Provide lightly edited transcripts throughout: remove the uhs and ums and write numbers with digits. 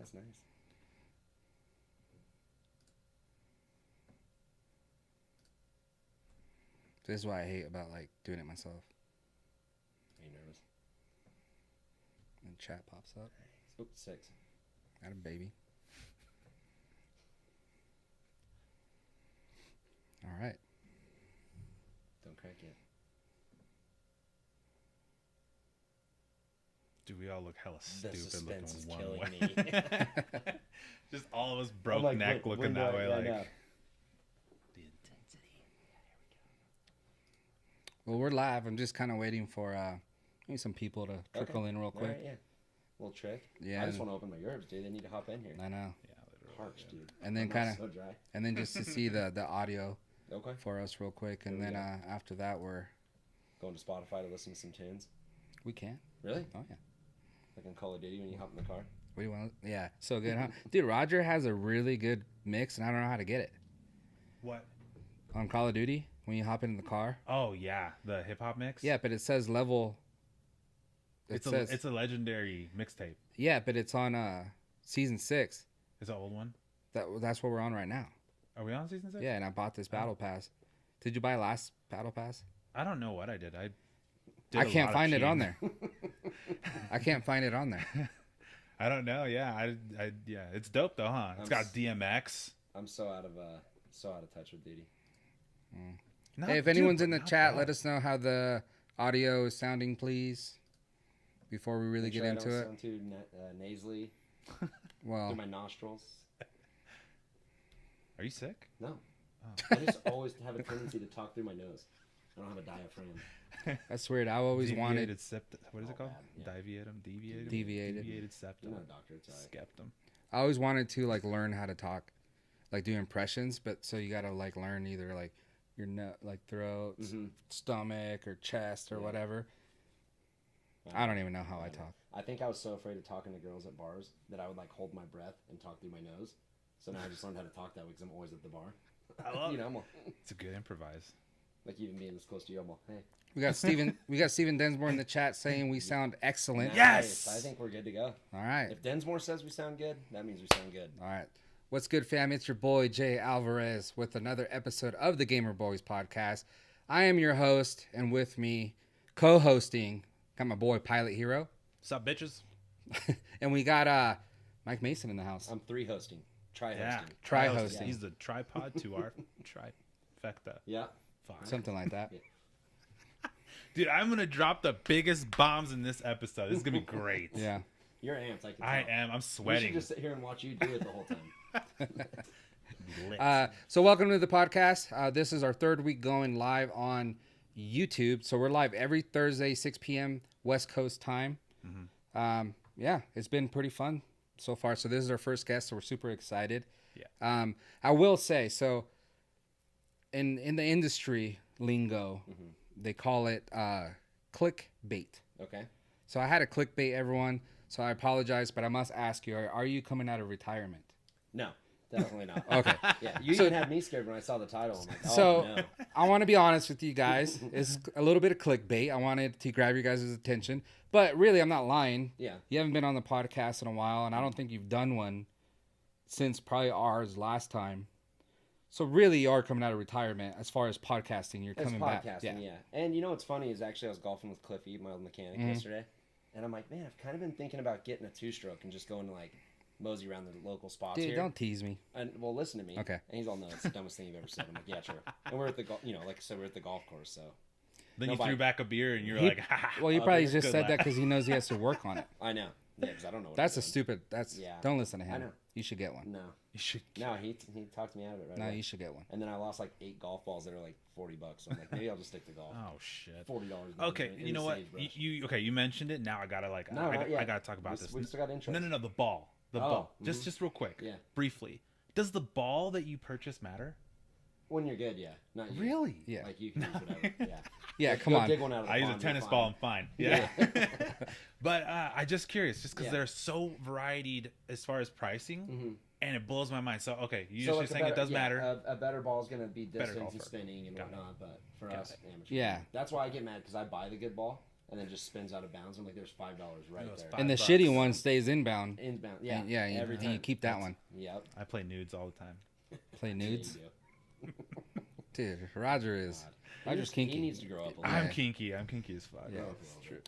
That's nice. This is what I hate about like doing it myself. Are you nervous? And chat pops up. Oh, 6. Got a baby. All right. Don't crack yet. Dude, we all look hella The stupid looking suspense is one killing way. me. Just all of us broke neck looking that way. Like the intensity. Well, we're live. I'm just kind of waiting for maybe some people to trickle in real quick. All right, yeah. Little trick. Yeah. I just want to open my herbs, dude. They need to hop in here. I know. Yeah, literally. Parched, dude. And then I'm kind of, so dry. and then just to see the audio Okay. for us real quick, and There we then go. after that Going to Spotify to listen to some tunes. we can. Really? Oh yeah. Like on Call of Duty when you hop in the car. What do you want? Yeah, so good, huh? Dude, Roger has a really good mix, and I don't know how to get it. What? On Call of Duty, when you hop in the car. Oh yeah, the hip hop mix. Yeah, but it says level. It's a legendary mixtape. Yeah, but it's on season 6. It's an old one. That's what we're on right now. Are we on season 6? Yeah, and I bought this battle pass. Did you buy last battle pass? I don't know what I did. I can't find it on there. I can't find it on there. I don't know. Yeah, yeah, it's dope though, huh? It's got DMX. I'm so out of touch with Diddy. Hey, if anyone's in the chat, let us know how the audio is sounding, please. Before we really Make get sure I into don't it. sound too nasally Well, through my nostrils. Are you sick? No. Oh. I just always have a tendency to talk through my nose. I don't have a diaphragm. that's weird. I always wanted. What is it called? Bad, yeah. Deviated septum. You're not a doctor, it's alright. Skeptum. I always wanted to like learn how to talk, like do impressions. But so you gotta like learn either like your like throat, stomach, or chest, or whatever. I don't even know how I talk. I think I was so afraid of talking to girls at bars that I would like hold my breath and talk through my nose. So now I just learned how to talk that way because I'm always at the bar. I love you know, I'm all, It's a good improvise. like even being this close to you, I'm all, hey. We got Steven Densmore in the chat saying we sound excellent. Yes! I think we're good to go. All right. If Densmore says we sound good, that means we sound good. All right. What's good, fam? It's your boy, Jay Alvarez, with another episode of the Gamer Boyz Podcast. I am your host, and with me, co-hosting, got my boy, Pilot Hero. What's up, bitches? And we got Mike Mason in the house. I'm 3 hosting. Try Yeah, hosting. Tri-hosting. He's the tripod to our trifecta. Yeah. Fuck. Something like that. Yeah. Dude, I'm gonna drop the biggest bombs in this episode. This is gonna be great. Yeah. You're amped, I can tell. I am. I'm We sweating. should just sit here and watch you do it the whole time. Lit. So welcome to the podcast. This is our 3rd week going live on YouTube. So we're live every Thursday, 6 p.m. West Coast time. Yeah, it's been pretty fun so far. So this is our first guest, so we're super excited. Yeah. I will say, so in the industry lingo, they call it clickbait. Okay. So I had a clickbait, everyone. So I apologize, but I must ask you, are you coming out of retirement? No, definitely not. Okay. Yeah, you even had me scared when I saw the title. I'm like, oh, So no. I want to be honest with you guys. It's a little bit of clickbait. I wanted to grab your guys' attention. But really, I'm not lying. Yeah. You haven't been on the podcast in a while, and I don't think you've done one since probably ours last time. So really, you are coming out of retirement as far as podcasting. You're It's coming podcasting, back. yeah. And you know what's funny is actually I was golfing with Cliffy, my old mechanic, yesterday. And I'm like, man, I've kind of been thinking about getting a 2-stroke and just going to like mosey around the local spots Dude, here. don't tease me. And well, listen to me. Okay. And he's all, no, it's the dumbest thing you've ever said. I'm like, yeah, true. And we're at the we're at the golf course, so. Then you nobody- threw back a beer and you're like, ha ha. Well, you probably dude, just good said lad. that because he knows he has to work on it. I know. Yeah, because I don't know what That's I'm a stupid. That's Yeah. Don't listen to him. I know. You should get one. doing. No. You should. No, he talked me out of it right No, away. you should get one. And then I lost like 8 golf balls that are like $40. So I'm like, maybe I'll just stick to golf. Oh shit. $40. Okay, in you the know what? sagebrush. You mentioned it. Now I gotta like. No, not yet. I gotta talk about this. We still got intros. No. The ball. The ball. Just real quick. Yeah. Briefly. Does the ball that you purchase matter? When you're good, yeah. Not you. Really? Yeah. Like you can use whatever. Yeah. Yeah, Go come on. dig one out of the I use a pond, you're tennis fine. ball. I'm fine. Yeah. But I just curious, just because Yeah. they're so varied as far as pricing, and it blows my mind. So okay, you So just like saying it does matter. A better ball is going to be Better distance and golfer. spinning and Got it. whatnot, but for Got us, it. amateur. Yeah. That's why I get mad because I buy the good ball and then just spins out of bounds. I'm like, there's $5 right there. And the shitty one stays inbound. Inbound, yeah. And, yeah, every and time. you keep that one. Yep. I play nudes all the time. Play nudes? Yeah, you do. Dude, Roger is... God. Roger's kinky. He needs to grow up a little. I'm kinky. I'm kinky as fuck. Yeah, Oh, It's true.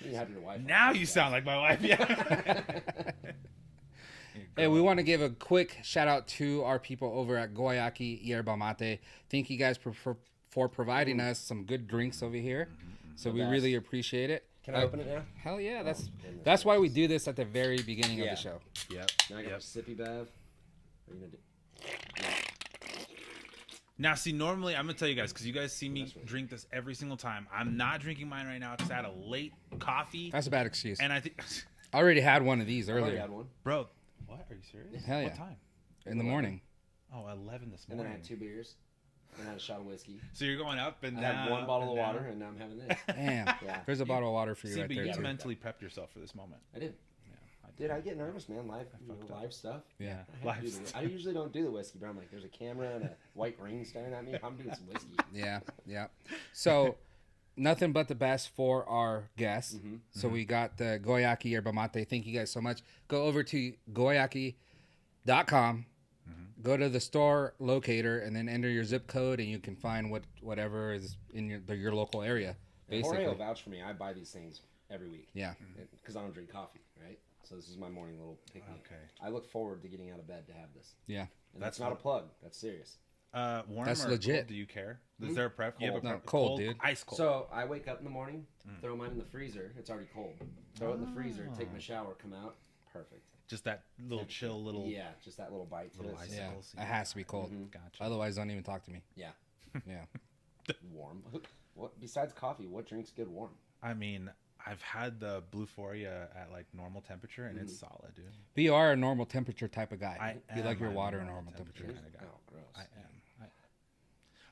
You have your wife. Now you sound like my wife. Yeah. Hey, we want to give a quick shout out to our people over at Guayaki Yerba Mate. Thank you guys for providing us some good drinks over here. So we best. really appreciate it. Can I open it now? Hell yeah, goodness that's why we do this at the very beginning of Yeah. the show. Yep. Now I got a sippy bev. Are you gonna do? Now, see, normally I'm gonna tell you guys because you guys see me drink this every single time. I'm not drinking mine right now because I had a late coffee, That's a bad excuse. and I think, I already had one of these I already earlier had one, bro, what are you serious? Hell yeah. What time? in the morning. Oh, 11 this and morning. then I had 2 beers, and I had a shot of whiskey. So you're going up and I down. had 1 up bottle of and water, down. and now I'm having this. Damn. Yeah. There's a bottle of water for you See, right but there. you too. mentally prepped yourself for this moment. I did. Yeah, Dude, I get nervous, man. Live, fucked up. live stuff. Yeah. I have to do the- I usually don't do the whiskey, but I'm like, there's a camera and a white ring staring at me. I'm doing some whiskey. Yeah, yeah. So, nothing but the best for our guests. So we got the Guayaki Yerba Mate. Thank you guys so much. Go over to guayaki.com. Go to the store locator and then enter your zip code, and you can find whatever is in your local area. And Basically, Jorge will vouch for me. I buy these things every week. yeah. Because I don't drink coffee, right? So this is my morning little pick-me. Okay. I look forward to getting out of bed to have this. Yeah. And That's that's not a what- plug. That's serious. Warm That's or legit. cold? Do you care? Is there a prep? You have a Cold. No, prep- cold, dude. Ice cold. So I wake up in the morning, throw mine in the freezer. It's already cold. Throw it in the freezer, take my shower, come out. Perfect. Just that little chill, little. Yeah, just that little bite to Little it. ice. Yeah. Icicles, It has to be cold. Gotcha. Otherwise, don't even talk to me. Yeah. Yeah. Warm. What besides coffee? What drinks good warm? I mean, I've had the Blueforia at like normal temperature, and it's solid, dude. But you are a normal temperature type of guy. I You like am your a water normal normal temperature. temperature. Kinda guy. Oh, gross. I am.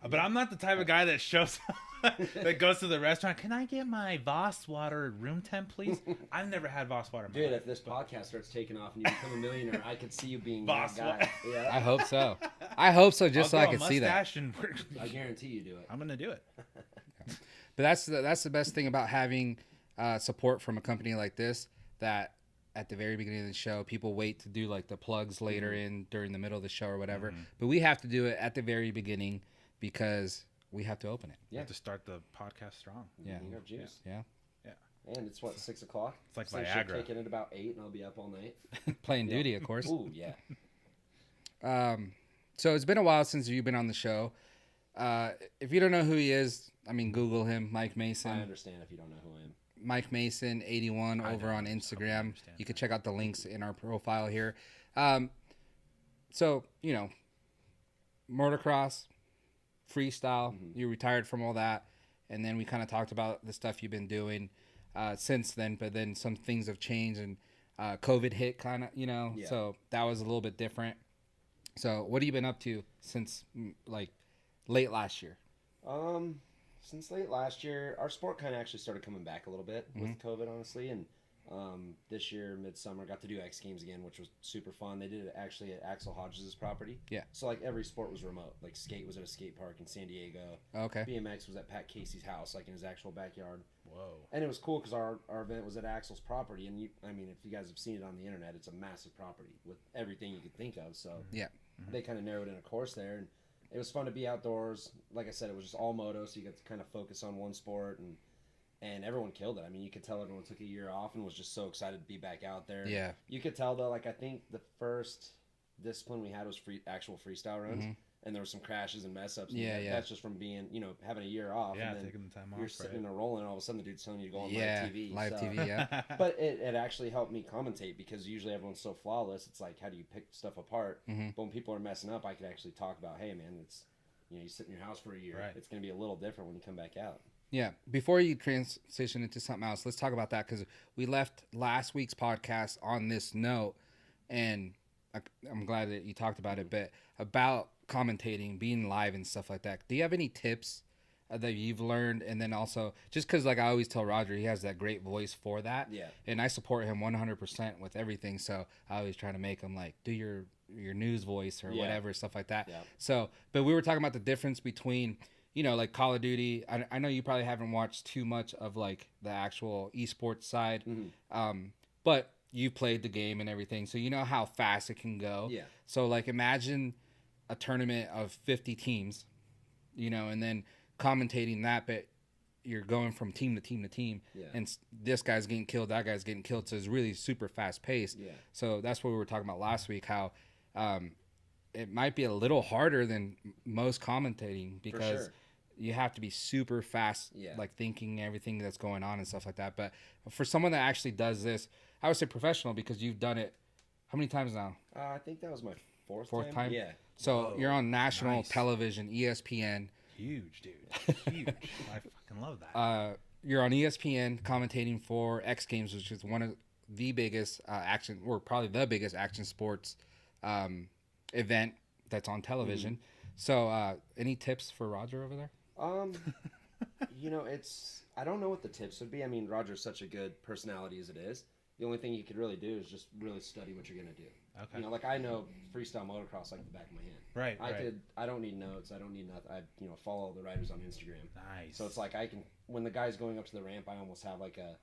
But I'm not the type of guy that shows that goes to the restaurant. Can I get my Voss water at room temp, please? I've never had Voss water. In my Dude, life. if this podcast starts taking off and you become a millionaire, I could see you being Boss that guy. Yeah. I hope so. I hope so, just so I'll I grow a can see that. mustache and I guarantee you do it. I'm gonna do it. But that's the best thing about having support from a company like this. That at the very beginning of the show, people wait to do like the plugs later in during the middle of the show or whatever. But we have to do it at the very beginning because we have to open it. You have to start the podcast strong. Yeah. You have juice. Yeah. And it's what, 6 o'clock? It's like So I should Viagra. kick in at about 8 and I'll be up all night. Playing duty, of course. Ooh, yeah. So it's been a while since you've been on the show. If you don't know who he is, I mean, Google him, Mike I Mason. understand if you don't know who I am. Mike Mason 81 over don't on know. Instagram. understand You can check out the links in our profile here. So, you know, motocross, freestyle, you retired from all that. And then we kind of talked about the stuff you've been doing since then. But then some things have changed and COVID hit kind of, you know. Yeah. So that was a little bit different. So what have you been up to since like late last year? Since late last year, our sport kind of actually started coming back a little bit with COVID, honestly. And this year, midsummer, got to do X Games again, which was super fun. They did it actually at Axel Hodges' property. Yeah. So, like, every sport was remote. Like, skate was at a skate park in San Diego. Okay. BMX was at Pat Casey's house, like, in his actual backyard. Whoa. And it was cool because our event was at Axel's property. And, I mean, if you guys have seen it on the internet, it's a massive property with everything you could think of. So, Yeah. they kind of narrowed in a course there. And it was fun to be outdoors. Like I said, it was just all moto, so you got to kind of focus on one sport, and everyone killed it. I mean, you could tell everyone took a year off and was just so excited to be back out there. Yeah. You could tell though, like I think the first discipline we had was actual freestyle runs, and there were some crashes and mess ups. And Yeah, yeah. That's just from being, having a year off. Yeah, and then taking the time off. you're sitting there rolling, and all of a sudden the dude's telling you to go on Yeah. live TV. Live so- TV, yeah. But it actually helped me commentate because usually everyone's so flawless. It's like, how do you pick stuff apart? Mm-hmm. But when people are messing up, I could actually talk about, hey, man, it's, you sit in your house for a year. Right. It's going to be a little different when you come back out. Yeah. Before you transition into something else, let's talk about that because we left last week's podcast on this note, and I'm glad that you talked about it, but about commentating, being live and stuff like that. Do you have any tips that you've learned? And then also, just because like I always tell Roger, he has that great voice for that. Yeah. And I support him 100% with everything. So I always try to make him like, do your news voice or Yeah. whatever, stuff like that. Yeah. So, but we were talking about the difference between you know, like Call of Duty. I know you probably haven't watched too much of like the actual esports side, but you played the game and everything, so you know how fast it can go. Yeah. So like imagine a tournament of 50 teams, you know, and then commentating that, but you're going from team to team to team, and this guy's getting killed, that guy's getting killed, so it's really super fast paced. Yeah. So that's what we were talking about last week, how it might be a little harder than most commentating because you have to be super fast, like thinking everything that's going on and stuff like that. But for someone that actually does this, I would say professional, because you've done it how many times now? I think that was my fourth time. Yeah. So you're on national television, ESPN. Huge, dude. Huge. I fucking love that. You're on ESPN commentating for X Games, which is one of the biggest action, or probably the biggest action sports event that's on television. So any tips for Roger over there? You know, I don't know what the tips would be. I mean, Roger's such a good personality as it is. The only thing you could really do is just really study what you're going to do. Okay. You know, like I know freestyle motocross like the back of my hand. Right. I don't need notes. I don't need nothing. I follow the riders on Instagram. Nice. So it's like I can, when the guy's going up to the ramp, I almost have like a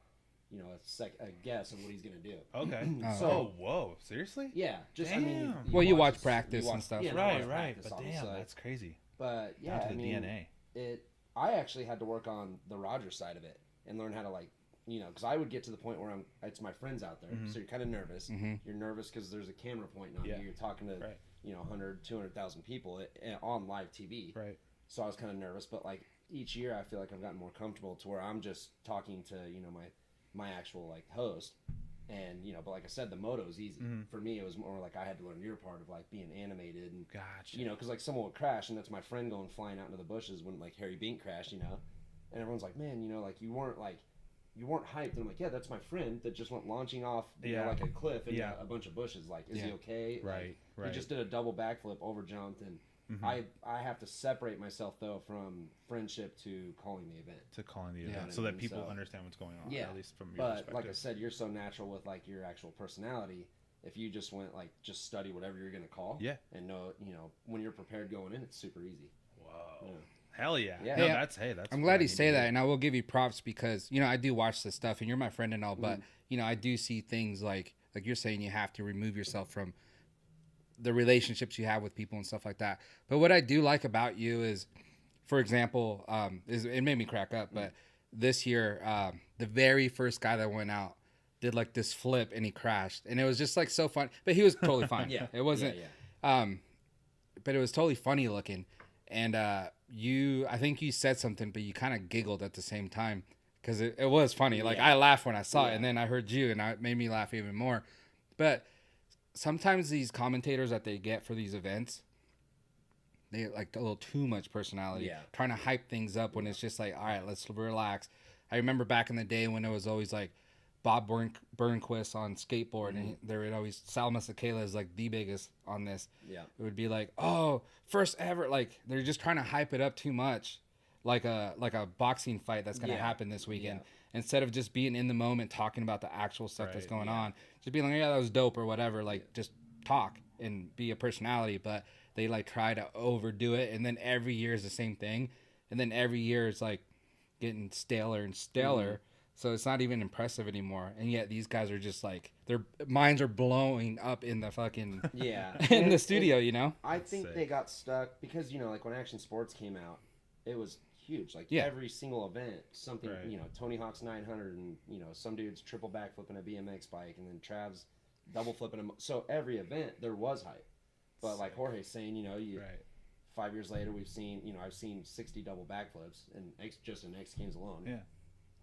guess of what he's going to do. Okay. So whoa, seriously? Yeah. Just damn. I mean, you watch practice and stuff. Yeah, right. But damn, that's crazy. But yeah, down to the DNA. I actually had to work on the Roger side of it and learn how to like. You know, because I would get to the point where it's my friends out there, so you're kind of nervous. You're nervous because there's a camera pointing on you. You're talking to, 100, 200,000 people on live TV. Right. So I was kind of nervous, but like each year I feel like I've gotten more comfortable to where I'm just talking to, my actual like host. And, but like I said, the moto is easy. For me, it was more like I had to learn your part of like being animated and, gotcha. Because like someone would crash and that's my friend going flying out into the bushes when like Harry Bink crashed, and everyone's like, man, like you weren't hyped. And I'm like, yeah, that's my friend that just went launching off like a cliff into a bunch of bushes. Like, is he okay? Right. He just did a double backflip, over jumped, and I have to separate myself though from friendship to calling the event. So that people understand what's going on. Yeah. At least from your perspective. But like I said, you're so natural with like your actual personality. If you just went like just study whatever you're gonna call. Yeah. And know when you're prepared going in, it's super easy. Whoa. Yeah. Hell yeah. Yeah. No, that's I'm glad you say that, and I will give you props because, I do watch this stuff and you're my friend and all, but, I do see things like you're saying you have to remove yourself from the relationships you have with people and stuff like that. But what I do like about you is, for example, it made me crack up, but this year, the very first guy that went out did like this flip and he crashed, and it was just like so fun, but he was totally fine. It wasn't, but it was totally funny looking. And I think you said something, but you kind of giggled at the same time because it was funny. Like I laughed when I saw it, and then I heard you, and it made me laugh even more. But sometimes these commentators that they get for these events, they like a little too much personality, trying to hype things up when it's just like, all right, let's relax. I remember back in the day when it was always like Bob Burnquist on skateboard, and there would always Sal Masakela is like the biggest on this. Yeah, it would be like, oh, first ever. Like they're just trying to hype it up too much, like a boxing fight that's gonna happen this weekend. Instead of just being in the moment, talking about the actual stuff that's going on, just being like, yeah, that was dope or whatever. Like just talk and be a personality. But they like try to overdo it, and then every year is the same thing, and then every year it's like getting staler and staler. So it's not even impressive anymore. And yet these guys are just like, their minds are blowing up in the fucking, in the studio, I think they got stuck because, like when Action Sports came out, it was huge. Like every single event, something, Tony Hawk's 900 and, some dude's triple backflipping a BMX bike and then Trav's double flipping him. So every event there was hype. But like Jorge's saying, 5 years later, we've seen, I've seen 60 double backflips and just in X Games alone. Yeah.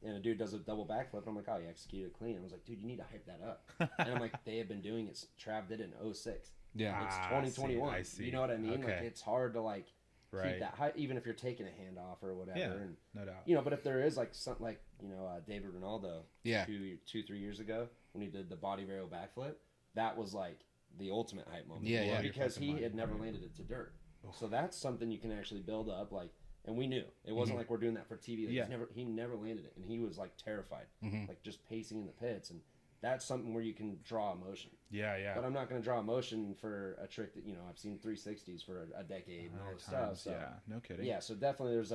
And a dude does a double backflip, and I'm like, oh, you executed it clean. I was like, dude, you need to hype that up. And I'm like, they have been doing it. Trav did it in 06. Yeah. It's 2021. I see. You know what I mean? Okay. Like, it's hard to, like, keep that high, even if you're taking a hand off or whatever. Yeah, and, no doubt. But if there is, like, something like, David Ronaldo 2-3 years ago when he did the body varial backflip, that was, like, the ultimate hype moment. Yeah. Because he had never landed it to dirt. So that's something you can actually build up, like, and we knew it wasn't like we're doing that for TV. Like he never landed it, and he was like terrified, like just pacing in the pits. And that's something where you can draw emotion. Yeah, yeah. But I'm not going to draw emotion for a trick that, I've seen 360s for a decade and all this stuff. So, yeah, no kidding. Yeah, so definitely there's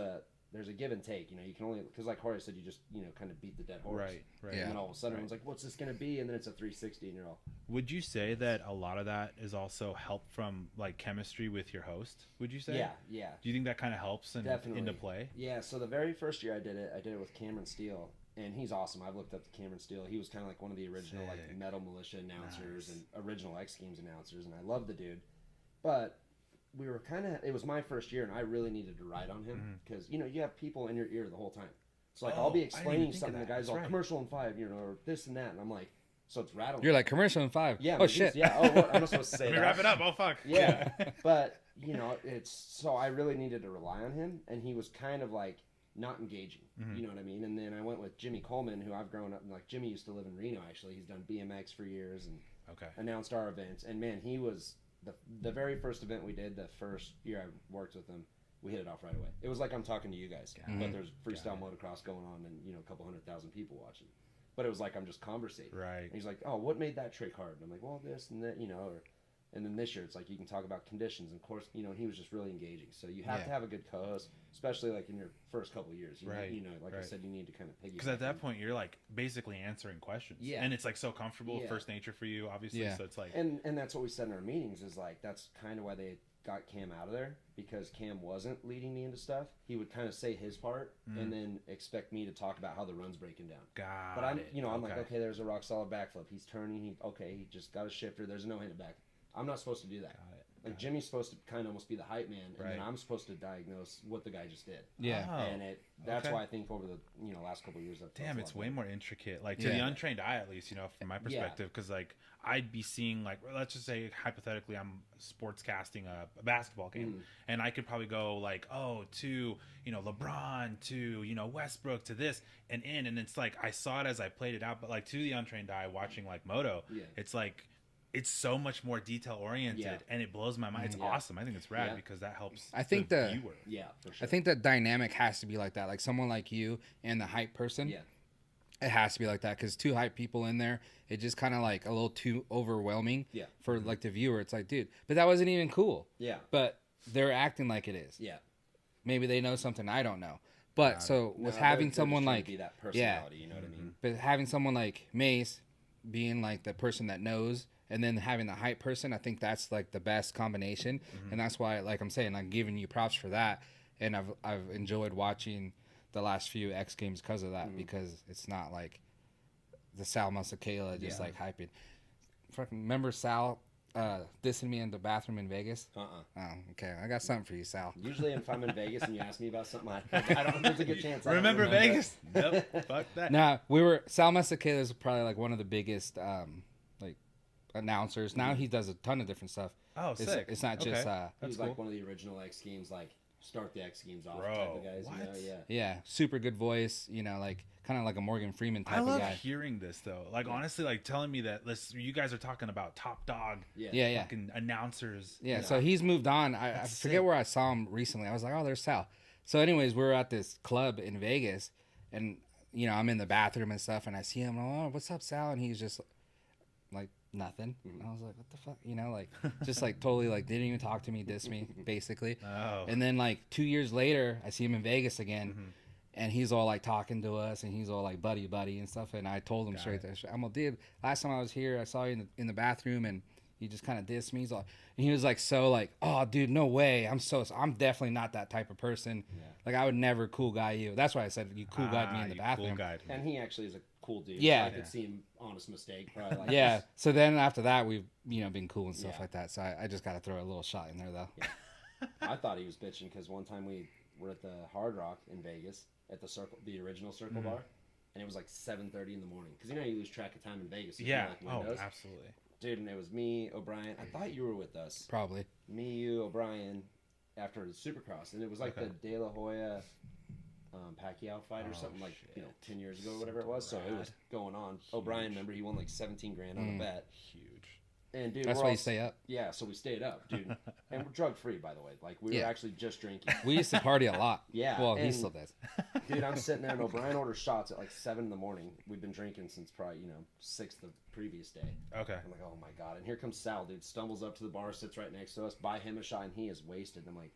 a give and take. You can only, because like Jorge said, you just, kind of beat the dead horse. Right. Yeah. And then all of a sudden everyone's like, what's this going to be? And then it's a 360 and you're all. Would you say that a lot of that is also help from like chemistry with your host? Would you say? Yeah, yeah. Do you think that kind of helps into play? Yeah, so the very first year I did it with Cameron Steele. And he's awesome. I've looked up to Cameron Steele. He was kind of like one of the original like Metal Militia announcers and original X Games announcers, and I love the dude. But we were it was my first year, and I really needed to ride on him because you have people in your ear the whole time. So like I'll be explaining something, the guy's all commercial in 5, or this and that, and I'm like, so it's rattling. You're like commercial in 5. Yeah. Oh shit. Yeah. Oh, what? I'm not supposed to say Let that. me wrap it up. Oh fuck. Yeah. But it's so I really needed to rely on him, and he was kind of like not engaging. You know what I mean? And then I went with Jimmy Coleman, who I've grown up, like Jimmy used to live in Reno actually. He's done BMX for years and announced our events. And man, he was the very first event we did, the first year I worked with him, we hit it off right away. It was like I'm talking to you guys, but there's freestyle motocross going on and a couple 100,000 people watching. But it was like I'm just conversating. Right. And he's like, "Oh, what made that trick hard?" And I'm like, "Well, this and that, And then this year, it's like you can talk about conditions, and of course, and he was just really engaging. So you have to have a good co-host, especially like in your first couple of years. Right. I said, you need to kind of piggyback. Because at that point, you're like basically answering questions. Yeah. And it's like so comfortable, first nature for you, obviously. Yeah. So it's like. And that's what we said in our meetings is like that's kind of why they got Cam out of there, because Cam wasn't leading me into stuff. He would kind of say his part and then expect me to talk about how the run's breaking down. But I'm like, okay, there's a rock solid backflip. He's turning. He just got a shifter. There's a no-handed back. I'm not supposed to do that. Like Jimmy's supposed to kind of almost be the hype man, and then I'm supposed to diagnose what the guy just did. Yeah, and that's why I think over the last couple of years, damn, it's way more intricate. Like to the untrained eye, at least, from my perspective, because like I'd be seeing like, let's just say hypothetically, I'm sports casting a basketball game, and I could probably go like, to LeBron, to Westbrook, to this and it's like I saw it as I played it out, but like to the untrained eye watching like moto, it's like. It's so much more detail oriented, and it blows my mind. It's awesome. I think it's rad because that helps. I think the viewer. Yeah, for sure. I think the dynamic has to be like that. Like someone like you and the hype person. Yeah, it has to be like that because 2 hype people in there, it just kind of like a little too overwhelming. Yeah. For like the viewer, it's like, dude, but that wasn't even cool. Yeah. But they're acting like it is. Yeah. Maybe they know something I don't know. But with having someone like be that personality, you know what I mean? But having someone like MASE being like the person that knows. And then having the hype person, I think that's like the best combination, and that's why, like I'm saying, I'm giving you props for that. And I've enjoyed watching the last few X Games because of that, because it's not like the Sal Masakela just like hyping. Fucking remember Sal dissing me in the bathroom in Vegas? Oh, okay. I got something for you, Sal. Usually, if I'm in Vegas and you ask me about something, I don't. There's a good chance. Remember Vegas? Nope. Fuck that. Nah, Sal Masakela is probably like one of the biggest. Announcers. Now he does a ton of different stuff. Oh, sick. It's not just he's cool. Like one of the original X Games, like start the X Games off type of guys. What? Yeah, super good voice, like kind of like a Morgan Freeman type of guy. I love hearing this though. Like honestly, like telling me that you guys are talking about top dog fucking announcers. Yeah, so he's moved on. I forget where I saw him recently. I was like, oh, there's Sal. So anyways, we're at this club in Vegas and I'm in the bathroom and stuff and I see him, oh, what's up, Sal? And he's just like nothing. I was like, what the fuck, like just like totally like didn't even talk to me, dissed me basically. And then like 2 years later I see him in Vegas again and he's all like talking to us and he's all like buddy and stuff, and I told him straight there, I'm like, dude, last time I was here I saw you in the bathroom and you just kind of dissed me. And he was like, so like, oh dude, no way, I'm definitely not that type of person. Like I would never cool guy you. That's why I said you cool guyed me in the bathroom. Cool and he actually is a cool dude. Yeah, so I could see him honest mistake. Probably like So then after that we've been cool and stuff like that. So I just got to throw a little shot in there though. I thought he was bitching because one time we were at the Hard Rock in Vegas at the original Circle Bar, and it was like 7:30 in the morning because you lose track of time in Vegas. So Absolutely. Dude, and it was me, O'Brien. I thought you were with us. Probably. Me, you, O'Brien, after the Supercross, and it was like the De La Hoya. Pacquiao fight or something 10 years ago or whatever it was. So it was going on. O'Brien, remember, he won like 17 grand on a bet. Huge. And dude, that's why you stay up. Yeah, so we stayed up, dude. And we're drug free, by the way. Like we were actually just drinking. We used to party a lot. Yeah. Well, he still does. Dude, I'm sitting there and O'Brien orders shots at like 7 in the morning. We've been drinking since probably, 6 the previous day. Okay. I'm like, oh my God. And here comes Sal, dude. Stumbles up to the bar, sits right next to us, buy him a shot, and he is wasted. And I'm like,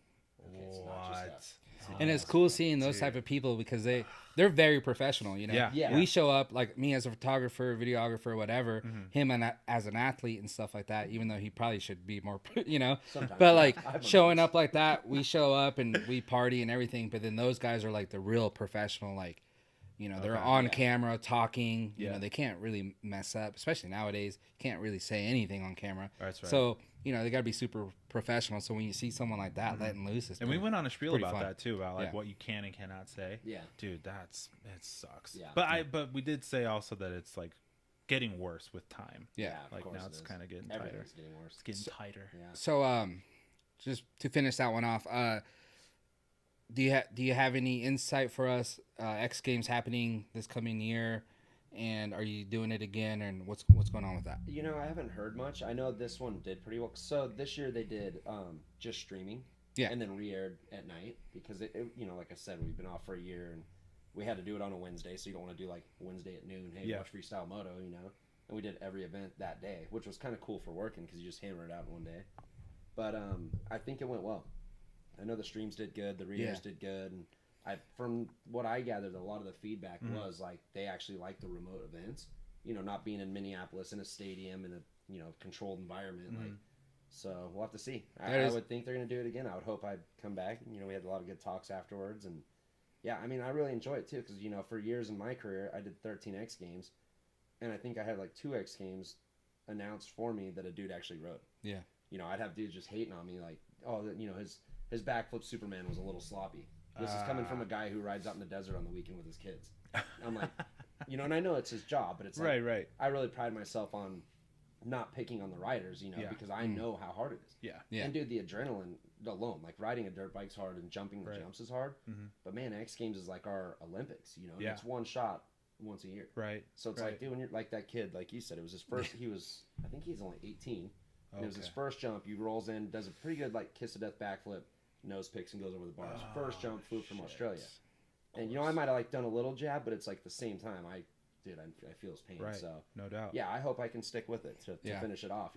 okay, it's not just us. And it's cool seeing those type of people because they're very professional, Yeah. We show up, like me as a photographer, videographer, whatever, him as an athlete and stuff like that, even though he probably should be more, Sometimes, but like showing up like that, we show up and we party and everything, but then those guys are like the real professional, like, they're on camera talking, they can't really mess up, especially nowadays, can't really say anything on camera. That's right. So, they got to be super professional. So when you see someone like that letting loose, and we went on a spiel about fun. That too, about like what you can and cannot say. Yeah, dude, it sucks. Yeah, but we did say also that it's like getting worse with time. Yeah, like now it's kind of getting tighter. Everything's getting worse. It's getting tighter. Yeah. So just to finish that one off, do you have any insight for us? X Games happening this coming year. And are you doing it again? And what's going on with that? I haven't heard much. I know this one did pretty well. So this year they did just streaming, and then re-aired at night because it like I said, we've been off for a year and we had to do it on a Wednesday. So you don't want to do like Wednesday at noon. Hey, watch Freestyle Moto, And we did every event that day, which was kind of cool for working because you just hammer it out in one day. But I think it went well. I know the streams did good, the re-airs did good, and from what I gathered, a lot of the feedback was like they actually like the remote events, not being in Minneapolis in a stadium in a controlled environment. Like, so we'll have to see. I would think they're gonna do it again. I would hope I'd come back. We had a lot of good talks afterwards, and yeah, I mean I really enjoy it too because for years in my career I did 13 X Games, and I think I had like 2 X Games announced for me that a dude actually rode. Yeah. I'd have dudes just hating on me like, oh, his backflip Superman was a little sloppy. This is coming from a guy who rides out in the desert on the weekend with his kids. I'm like, and I know it's his job, but it's like, right. I really pride myself on not picking on the riders, because I know how hard it is. Yeah. And dude, the adrenaline alone, like riding a dirt bike's hard and jumping the jumps is hard. But man, X Games is like our Olympics, and it's one shot once a year. Right. So it's like, dude, when you're like that kid, like you said, it was his first, I think he's only 18. And it was his first jump. He rolls in, does a pretty good like kiss of death backflip, nose picks and goes over the bars. First jump, flew from Australia. And I might have like done a little jab, but it's like the same time I feel his pain. Right. So no doubt. Yeah, I hope I can stick with it to finish it off.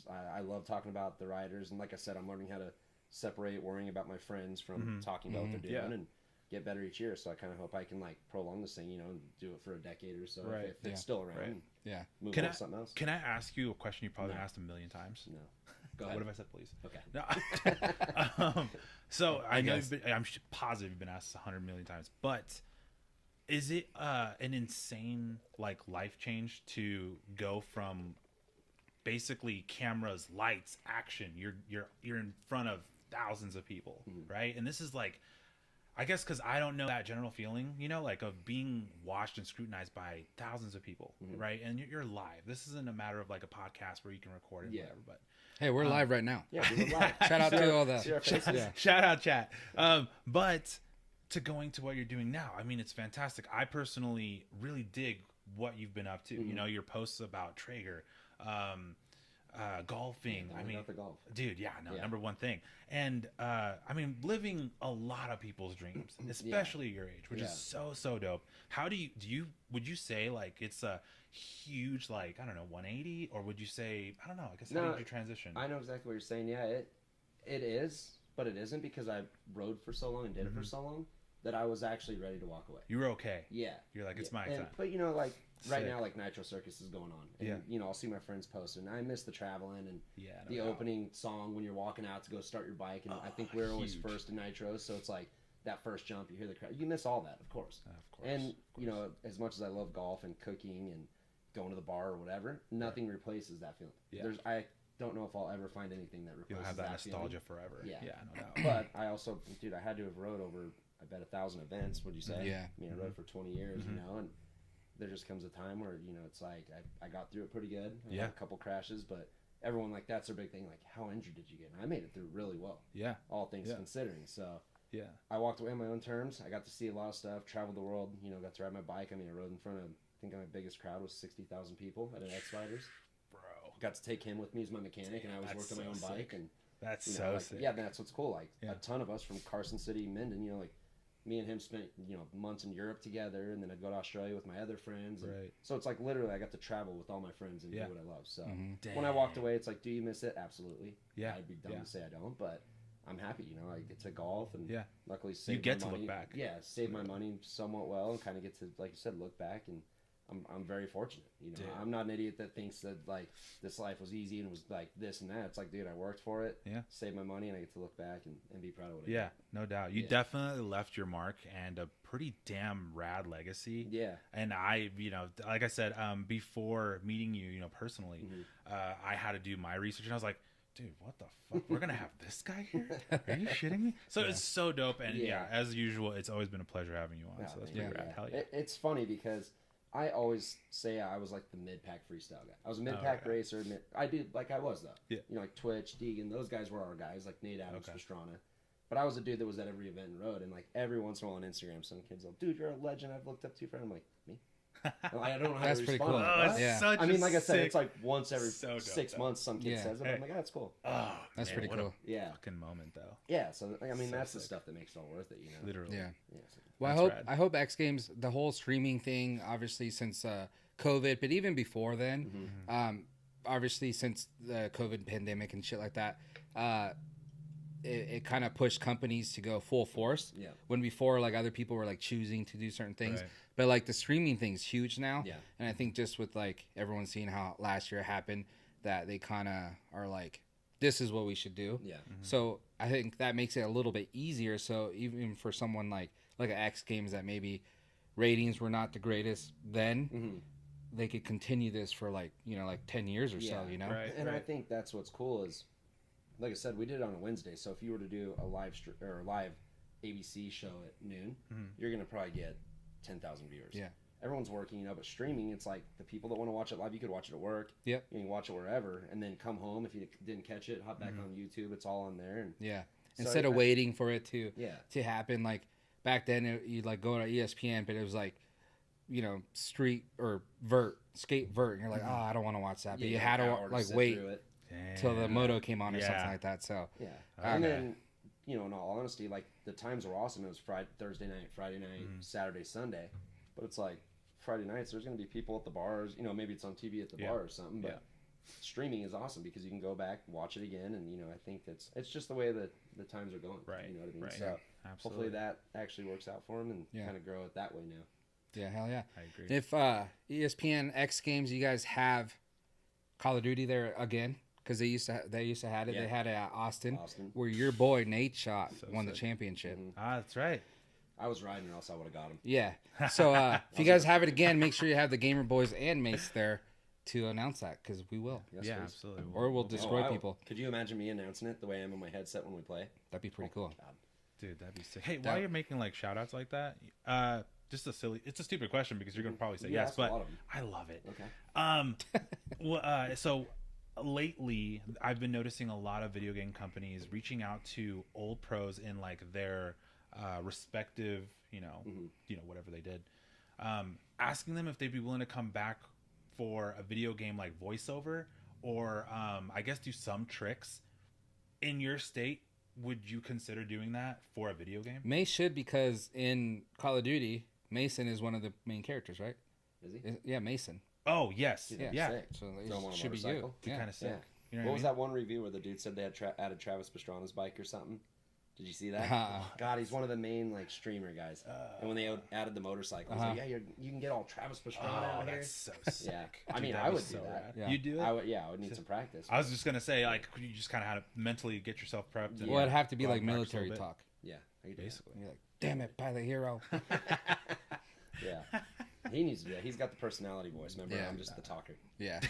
I love talking about the riders, and like I said, I'm learning how to separate worrying about my friends from talking about what they're doing and get better each year. So I kind of hope I can like prolong this thing, and do it for a decade or so if it's still around. Right. Yeah. Move on to something else. Can I ask you a question you probably been asked a million times? No. Go ahead. What if I said please? Okay. No. So I know I'm positive you've been asked 100 million times, but is it an insane like life change to go from basically cameras, lights, action? You're in front of thousands of people, right? And this is like, I guess because I don't know that general feeling, like of being watched and scrutinized by thousands of people, right? And you're live. This isn't a matter of like a podcast where you can record it, whatever. But hey, we're live right now. Yeah, we're live. Shout out to all the shout out chat. But to going to what you're doing now, I mean, it's fantastic. I personally really dig what you've been up to. Your posts about Traeger, golfing. I mean, the golf. Dude, number one thing. And I mean, living a lot of people's dreams, especially your age, which is so dope. How would you say like it's a huge, like, I don't know, 180, or would you say, I don't know, I guess how did you transition? I know exactly what you're saying. Yeah, it is, but it isn't, because I rode for so long and did it for so long that I was actually ready to walk away. You were okay. Yeah. You're like, it's my time. But like right now, like Nitro Circus is going on. And, I'll see my friends post, and I miss the traveling and the opening song when you're walking out to go start your bike. And I think we're always first in Nitro, so it's like that first jump, you hear the crowd. You miss all that, of course. And, as much as I love golf and cooking and going to the bar or whatever, nothing replaces that feeling. I don't know if I'll ever find anything that replaces that. You'll have that nostalgia feeling forever. Yeah, no doubt. But I also, dude, I had to have rode over, I bet 1,000 events. Would you say? Yeah. I mean, I rode for 20 years, and there just comes a time where it's like I got through it pretty good. I had a couple crashes, but everyone, like, that's their big thing. Like, how injured did you get? And I made it through really well. Yeah. All things considering. So yeah, I walked away on my own terms. I got to see a lot of stuff, traveled the world. Got to ride my bike. I mean, I rode in front of, I think my biggest crowd was 60,000 people at an X Riders. Bro. got to take him with me as my mechanic, and I always worked on my own bike. And that's you know, so like, sick. yeah, that's what's cool. Like a ton of us from Carson City, Minden, you know, like me and him spent, you know, months in Europe together, and then I'd go to Australia with my other friends. And so it's like literally I got to travel with all my friends and do what I love. So when I walked away, it's like, do you miss it? Absolutely. Yeah. I'd be dumb to say I don't, but I'm happy, you know, I get to golf and luckily save you get my to money. look back. Yeah, save my money somewhat well and kind of get to, like you said, look back, and I'm very fortunate. You know, I'm not an idiot that thinks that like this life was easy and was like this and that. It's like, dude, I worked for it. Yeah. Saved my money, and I get to look back and be proud of what I did. Yeah, no doubt. You definitely left your mark and a pretty damn rad legacy. Yeah. And I, you know, like I said, before meeting you, you know, personally, I had to do my research, and I was like, dude, what the fuck? We're gonna have this guy here? Are you shitting me? So it's so dope, and as usual, it's always been a pleasure having you on. So that's pretty rad. Hell yeah. It's funny because I always say I was like the mid-pack freestyle guy. I was a mid-pack racer. I did like I was though. Yeah. You know, like Twitch, Deegan, those guys were our guys, like Nate Adams, Pastrana. But I was a dude that was at every event and rode, and like every once in a while on Instagram, some kids like, dude, you're a legend. I've looked up to you for. I'm like, me? I don't know how to respond. Cool. I mean, like I said, it's like once every 6 months some kid says it. I'm like, that's cool. Oh, that's pretty cool. Fucking moment though. Yeah, so I mean, that's the stuff that makes it all worth it, you know. Literally. Yeah. So well, I hope X Games, the whole streaming thing, obviously since COVID, but even before then, obviously since the COVID pandemic and shit like that, it kind of pushed companies to go full force. Yeah. When before, like other people were like choosing to do certain things, but like the streaming thing's huge now. Yeah. And I think just with like everyone seeing how last year happened, that they kind of are like, this is what we should do. Yeah. So I think that makes it a little bit easier. So even for someone like an X Games that maybe ratings were not the greatest then, they could continue this for like, you know, like 10 years or so, you know? And I think that's what's cool is, like I said, we did it on a Wednesday. So if you were to do a live ABC show at noon, you're going to probably get 10,000 viewers. Yeah. Everyone's working, you know, but streaming, it's like the people that want to watch it live, you could watch it at work. Yep. You can watch it wherever and then come home. If you didn't catch it, hop back on YouTube. It's all on there. And so instead of waiting for it to happen, like back then you'd like go to ESPN, but it was like, you know, skate vert, and you're like, oh, I don't want to watch that. But you had to like wait till the moto came on or something like that. So and then, you know, in all honesty, like the times were awesome. It was Thursday night, Friday night, Saturday, Sunday. But it's like Friday nights, there's going to be people at the bars. You know, maybe it's on TV at the bar or something. But streaming is awesome because you can go back, watch it again, and you know, I think it's just the way that the times are going. Right. You know what I mean? Right. So hopefully that actually works out for them and kind of grow it that way now. Yeah, hell yeah. I agree. If ESPN X Games, you guys have Call of Duty there again, because they used to have it. Yeah. They had it at Austin, where your boy Nate Shot won the championship. That's right. I was riding, or else I would have got him. Yeah. So if you guys have it again, make sure you have the Gamer Boyz and Mace there to announce that, because we will. Yes, yeah, absolutely. Or we'll destroy people. Could you imagine me announcing it the way I am on my headset when we play? That'd be pretty cool. God. Dude, that'd be sick. Hey, while you're making like shout outs like that, just it's a stupid question because you're gonna probably say yes, but I love it. Okay. So lately I've been noticing a lot of video game companies reaching out to old pros in like their respective, you know, whatever they did, asking them if they'd be willing to come back for a video game like voiceover, or I guess do some tricks. In your state, would you consider doing that for a video game? Mace should, because in Call of Duty, Mason is one of the main characters, right? Is he? Yeah, Mason. Oh, yes. Yeah. So it should be you. Yeah. Kind of sick. Yeah. You know what was that one review where the dude said they had added Travis Pastrana's bike or something? Did you see that? God, he's one of the main like streamer guys. And when they added the motorcycle, I was like, yeah, you can get all Travis Pastrana out here. That's so sick. Yeah. I mean, I would do that. Yeah. You do it? I would need some practice. I was just gonna say, like, you just kind of had to mentally get yourself prepped. Well, it'd have to be like military talk. Yeah, basically. You're like, damn it, pilot hero. Yeah, he needs to do that. He's got the personality voice. Remember, I'm just the talker. Yeah.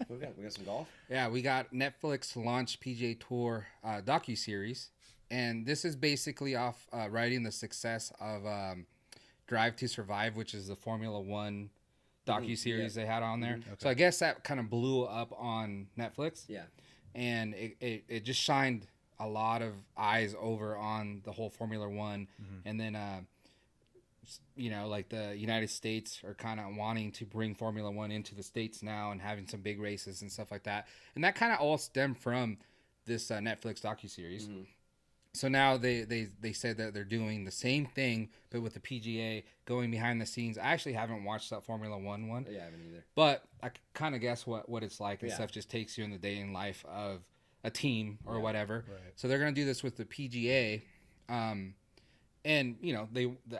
We got some golf. Yeah, we got Netflix launched PGA Tour docuseries. And this is basically off writing the success of Drive to Survive, which is the Formula One docuseries they had on there. Okay. So I guess that kind of blew up on Netflix. Yeah. And it just shined a lot of eyes over on the whole Formula One. And then like the United States are kind of wanting to bring Formula One into the States now and having some big races and stuff like that. And that kind of all stemmed from this Netflix docuseries. Mm-hmm. So now they said that they're doing the same thing, but with the PGA going behind the scenes. I actually haven't watched that Formula One. Yeah, I haven't either. But I kind of guess what it's like and stuff. Just takes you in the day in life of a team or whatever. Right. So they're going to do this with the PGA. And,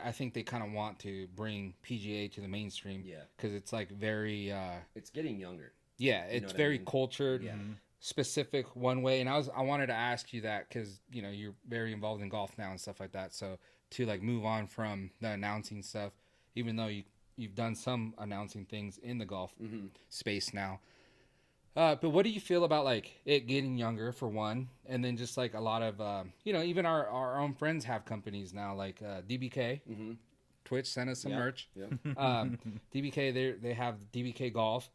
I think they kind of want to bring PGA to the mainstream. Yeah. Because it's like very... it's getting younger. Yeah, it's very cultured, specific one way. And I wanted to ask you that because, you're very involved in golf now and stuff like that. So to like move on from the announcing stuff, even though you've done some announcing things in the golf space now. But what do you feel about like it getting younger for one, and then just like a lot of even our own friends have companies now like DBK, Twitch sent us some merch. Yeah. DBK they have DBK Golf,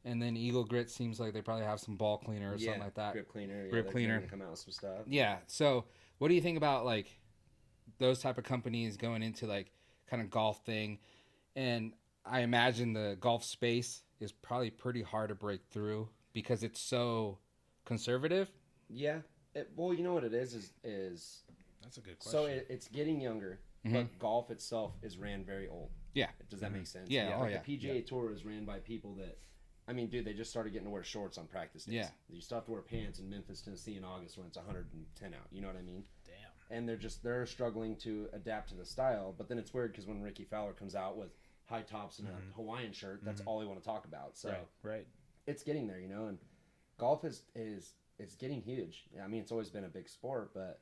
and then Eagle Grit seems like they probably have some ball cleaner or something like that. Grip cleaner. Yeah, grip cleaner. Come out with some stuff. Yeah. So what do you think about like those type of companies going into like kind of golf thing? And I imagine the golf space is probably pretty hard to break through, because it's so conservative. Yeah. Well, you know what it is? That's a good question. So it's getting younger, but golf itself is ran very old. Yeah. Does that make sense? Yeah. The PGA Tour is ran by people that, dude, they just started getting to wear shorts on practice days. Yeah. You still have to wear pants in Memphis, Tennessee in August when it's 110 out. You know what I mean? Damn. And they're struggling to adapt to the style. But then it's weird because when Ricky Fowler comes out with high tops and a Hawaiian shirt, that's all they want to talk about. So right. It's getting there, and golf is getting huge. It's always been a big sport, but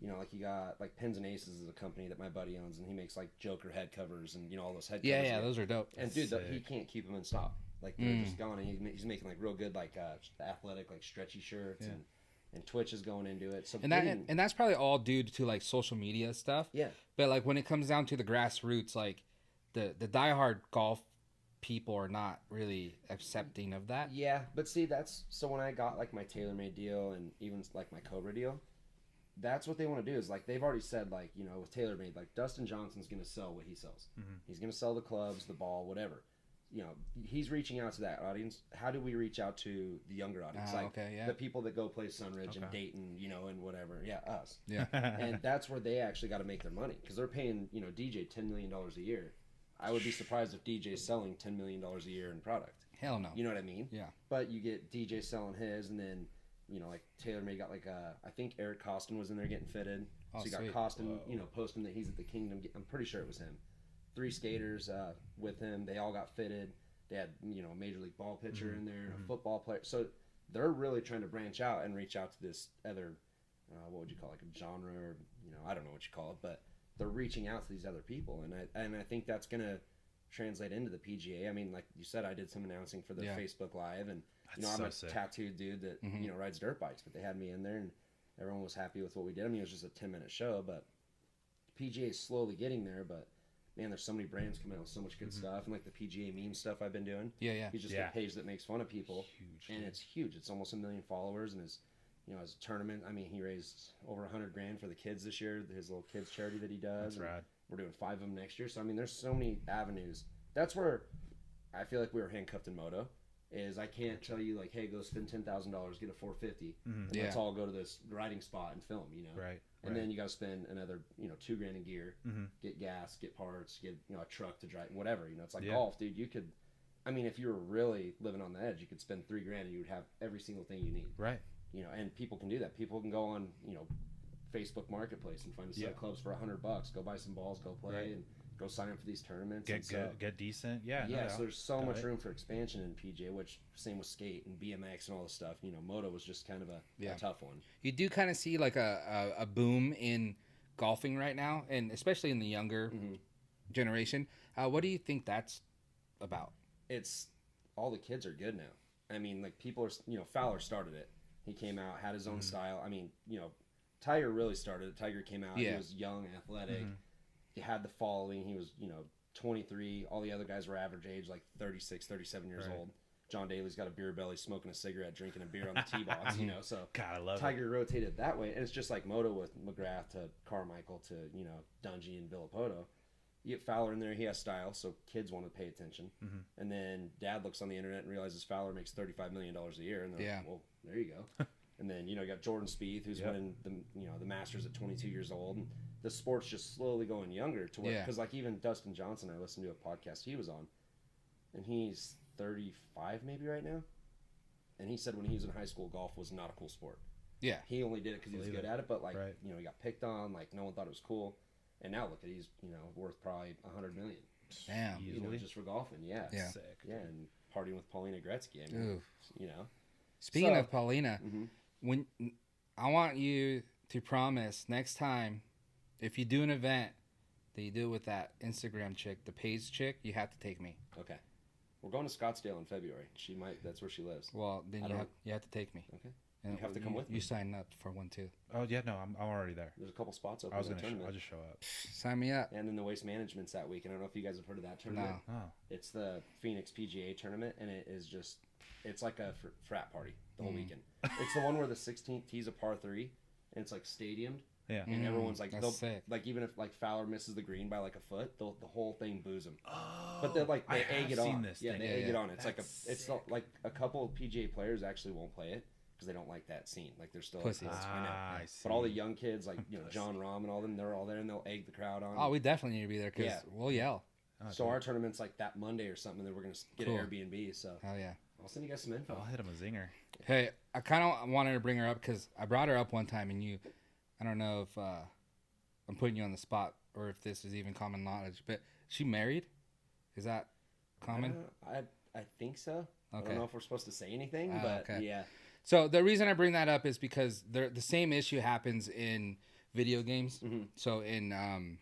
like you got like Pins and Aces is a company that my buddy owns, and he makes like Joker head covers and all those head covers. Yeah, those are dope. And dude, he can't keep them in stock. Like they're just gone, and he's making like real good like athletic like stretchy shirts, and Twitch is going into it. So and that's probably all due to like social media stuff. Yeah. But like when it comes down to the grassroots, like the diehard golf people are not really accepting of that. Yeah, but see, so when I got like my TaylorMade deal and even like my Cobra deal, that's what they want to do. Is like they've already said, like, with TaylorMade, like Dustin Johnson's going to sell what he sells. He's going to sell the clubs, the ball, whatever. He's reaching out to that audience. How do we reach out to the younger audience? The people that go play Sunridge and Dayton, and whatever. Yeah, us. Yeah. And that's where they actually got to make their money, because they're paying DJ $10 million a year. I would be surprised if DJ is selling $10 million a year in product. Hell no. You know what I mean? Yeah. But you get DJ selling his, and then, like TaylorMade got like I think Eric Costin was in there getting fitted. So you got Costin, posting that he's at the Kingdom. I'm pretty sure it was him. 3 skaters with him. They all got fitted. They had, a Major League ball pitcher in there, a football player. So they're really trying to branch out and reach out to this other, what would you call it, like a genre, or, I don't know what you call it, but they're reaching out to these other people, and I think that's going to translate into the PGA. Like you said, I did some announcing for the Facebook Live, and I'm a tattooed dude that rides dirt bikes, but they had me in there, and everyone was happy with what we did. It was just a 10-minute show, but PGA is slowly getting there. But man, there's so many brands coming out with so much good stuff, and like the PGA meme stuff I've been doing. Yeah. He's just a page that makes fun of people, and it's huge. It's almost 1 million followers, and his tournament, he raised over $100,000 for the kids this year, his little kids charity that he does. That's rad. We're doing 5 of them next year. So there's so many avenues. That's where I feel like we were handcuffed in Moto. Is I can't tell you like, hey, go spend $10,000, get a 450, and let's all go to this riding spot and film. Right. And then you got to spend another $2,000 in gear, get gas, get parts, get a truck to drive, whatever. It's like golf, dude. You could, if you were really living on the edge, you could spend $3,000 and you would have every single thing you need. Right. And people can do that. People can go on, Facebook Marketplace and find a set of clubs for $100. Go buy some balls, go play, and go sign up for these tournaments. Get decent. Yeah. Yeah. So there's so much room for expansion in PGA, which same with skate and BMX and all this stuff. Moto was just kind of a tough one. You do kind of see like a boom in golfing right now, and especially in the younger generation. What do you think that's about? It's all the kids are good now. Like people are, Fowler started it. He came out, had his own style. Tiger really started it. Tiger came out. He was young, athletic. He had the following. He was, 23. All the other guys were average age, like 36, 37 years old. John Daly's got a beer belly, smoking a cigarette, drinking a beer on the tee box, So God, I love Tiger rotated that way. And it's just like Moto with McGrath to Carmichael to, Dungy and Villapoto. you get Fowler in there, he has style, so kids want to pay attention. And then dad looks on the internet and realizes Fowler makes $35 million a year, and they're like, well, there you go. And then, you know, you got Jordan Spieth, who's winning the Masters at 22 years old, and the sport's just slowly going younger to where, because like even Dustin Johnson, I listened to a podcast he was on, and he's 35 maybe right now, and he said when he was in high school, golf was not a cool sport. Yeah, he only did it because he was good at it, but like you know, he got picked on, like no one thought it was cool, and now look at he's worth probably $100 million. Damn, just for golfing. Yeah, sick. Yeah, and partying with Paulina Gretzky. I mean, Speaking of Paulina, when I want you to promise next time, if you do an event that you do with that Instagram chick, the Paige chick, you have to take me. Okay. We're going to Scottsdale in February. That's where she lives. Well, then you have to take me. Okay. And you have to come with me. You signed up for one too. Oh yeah, no, I'm already there. There's a couple spots open. I'll just show up. Sign me up. And then the Waste Management's that week. I don't know if you guys have heard of that tournament. No. Oh. It's the Phoenix PGA tournament, and it is just, it's like a frat party the whole weekend. It's the one where the 16th tee's a par 3, and it's like stadiumed. Yeah. And everyone's like, sick. Even if like Fowler misses the green by like a foot, the whole thing boos him. Oh, but they're like, they egg it on. This yeah, thing. they egg it on. It's That's like a couple of PGA players actually won't play it because they don't like that scene. Like they're still pussies. I know. But all the young kids, like John Rahm and all them, they're all there and they'll egg the crowd on. Oh, we definitely need to be there because we'll yell. So our tournament's like that Monday or something. Then we're gonna get an Airbnb. So hell yeah, I'll send you guys some info. I'll hit him a zinger. Hey, I kind of wanted to bring her up because I brought her up one time and I don't know if I'm putting you on the spot or if this is even common knowledge, but she married? Is that common? I think so. Okay. I don't know if we're supposed to say anything, but yeah. So the reason I bring that up is because the same issue happens in video games. So in and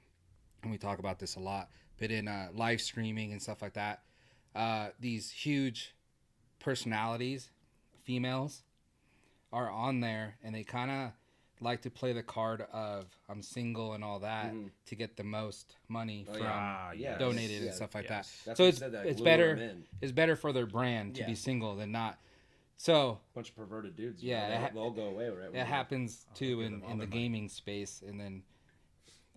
we talk about this a lot, but in live streaming and stuff like that, these huge personalities, females, are on there and they kind of like to play the card of I'm single and all that to get the most money from donated and stuff like that. So it's better for their brand to be single than not. So bunch of perverted dudes. They'll go away. Right? It happens too in the gaming space, and then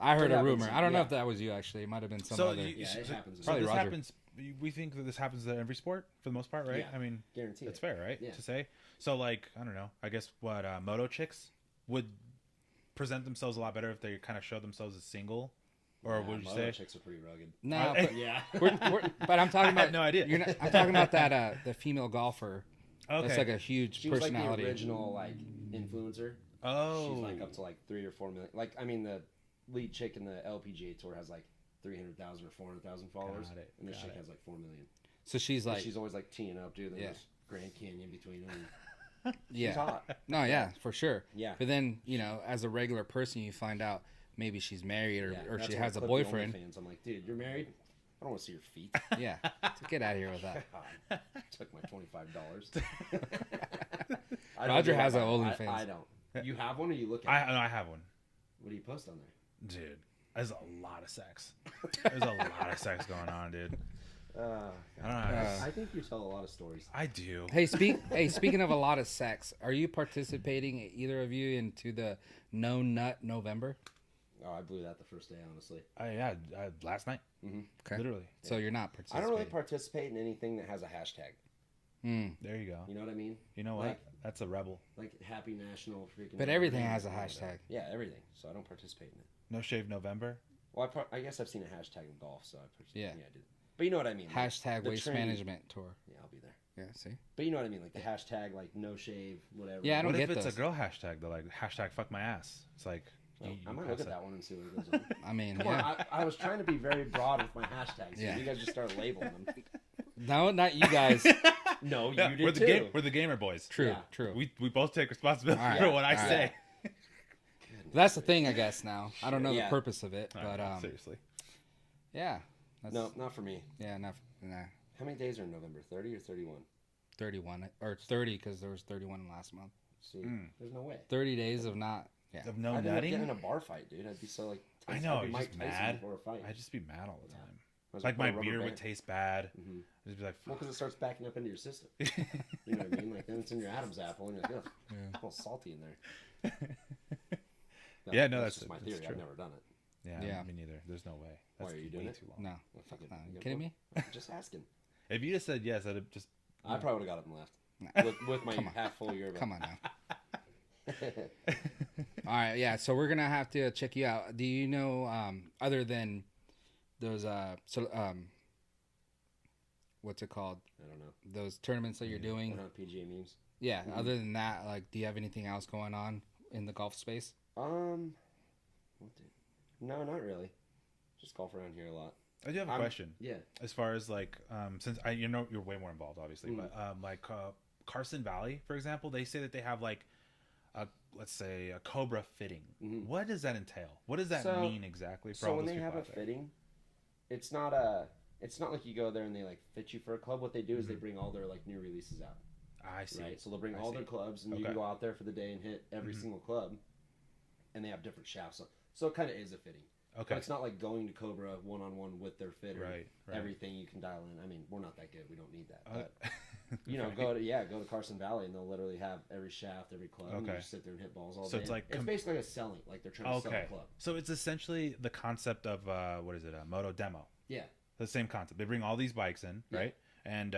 I heard a rumor. I don't know if that was you actually. It might have been some other. It happens. Probably Roger. We think that this happens in every sport for the most part, right? Yeah, I mean, guaranteed. That's fair, right? To say. So like, I don't know. I guess what moto chicks would present themselves a lot better if they kind of show themselves as single, or would you say chicks are pretty rugged? No, but I'm talking about. I have no idea. I'm talking about that the female golfer. Okay. That's like a huge she personality. Was like the original like influencer. Oh. She's like up to like 3 or 4 million. Like I mean the lead chick in the LPGA tour has like 300,000 or 400,000 followers, and this chick has like 4 million. So she's like, she's always like teeing up, dude. There's Grand Canyon between them. She's hot. No, for sure. Yeah. But then as a regular person, you find out maybe she's married or she has a boyfriend. I'm like, dude, you're married? I don't want to see your feet. Yeah. So get out of here with that. God. Took my $25. Roger has an OnlyFans. I don't. You have one or you look at it? I have one. What do you post on there? Dude, there's a lot of sex. There's a lot of sex going on, dude. I think you tell a lot of stories. I do. Hey, speaking of a lot of sex, are you participating, either of you, into the No Nut November? Oh, I blew that the first day, honestly. Last night. Okay. Literally. So you're not participating. I don't really participate in anything that has a hashtag. There you go. You know what I mean? You know what? That's a rebel. Like Happy National freaking. But everything has a hashtag. Yeah, everything. So I don't participate in it. No Shave November? Well, I guess I've seen a hashtag in golf, so I participate. Yeah, I did. But you know what I mean? Hashtag Waste Management Tour. Yeah, I'll be there. Yeah, see? But you know what I mean? Like the hashtag, like no shave, whatever. Yeah, I don't get What if those. it's a girl hashtag, though? Like, hashtag fuck my ass. It's like... I might look at that one and see what it goes on. I mean, Come on, I was trying to be very broad with my hashtags. So you guys just started labeling them. No, not you guys. No, you did too. We're the Gamer Boyz. True. We both take responsibility for what I say. That's the thing, I guess, now. I don't know the purpose of it, but... seriously. Yeah. No, not for me. Yeah, nah. How many days are in November? 30 or 31? 31. Or 30, because there was 31 last month. See, there's no way. 30 days of not... Yeah. Of no I'd nutting? get in a bar fight, dude. I'd be so like... I know, I'd be just mad. I'd just be mad all the time. Like my beer would taste bad. I'd just be like, well, because it starts backing up into your system. You know what I mean? Like then it's in your Adam's apple, and you're like, oh, it's a little salty in there. That's just my theory. true. I've never done it. Yeah, me neither. There's no way. That's Why are you doing it? too long. No. Fuck no. You kidding me? Just asking. If you just said yes, I'd have just. I probably would have got up and left. Nah. With my half full year. Come on now. All right, yeah. So we're gonna have to check you out. Do you know, other than those, what's it called? I don't know. Those tournaments that you're doing. PGA memes. Yeah. Other than that, like, do you have anything else going on in the golf space? No, not really. Just golf around here a lot. I do have a question. Yeah. As far as like, since you're way more involved, obviously, but like Carson Valley, for example, they say that they have like, let's say a Cobra fitting. What does that entail? What does that mean exactly? For all when those they have a fitting, it's not like you go there and they like fit you for a club. What they do is they bring all their like new releases out. I see. Right. So they'll bring all their clubs, and you can go out there for the day and hit every single club, and they have different shafts. So it kind of is a fitting. Okay. But it's not like going to Cobra one-on-one with their fitter. Right. Everything you can dial in. I mean, we're not that good. We don't need that. But, go to Carson Valley, and they'll literally have every shaft, every club. Okay. And you just sit there and hit balls all day. It's like... It's basically like a selling. Like they're trying to sell a club. So it's essentially the concept of, what is it, a moto demo. Yeah. The same concept. They bring all these bikes in, right? And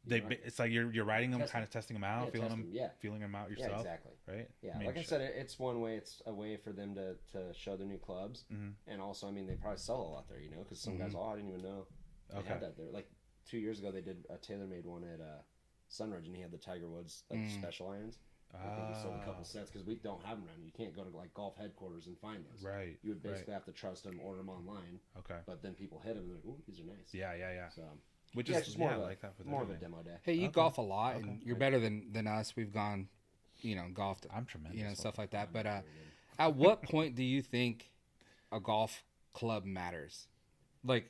it's like you're riding them, kind of testing them out, feeling them out yourself. Yeah, exactly. Right? Yeah, like I said, it's one way. It's a way for them to show their new clubs, and also, I mean, they probably sell a lot there, because some guys, I didn't even know they had that there. Like 2 years ago, they did a tailor-made one at Sunridge, and he had the Tiger Woods special irons. I think he sold a couple sets because we don't have them around. You can't go to like golf headquarters and find those. Right. You would basically have to trust them, order them online. Okay. But then people hit them and they're like, "Ooh, these are nice." Yeah. So. Which is just more like that for more of a demo day. Hey, you golf a lot, and you're better than us. We've gone, golfed. I'm tremendous. Stuff like that. But at what point do you think a golf club matters? Like,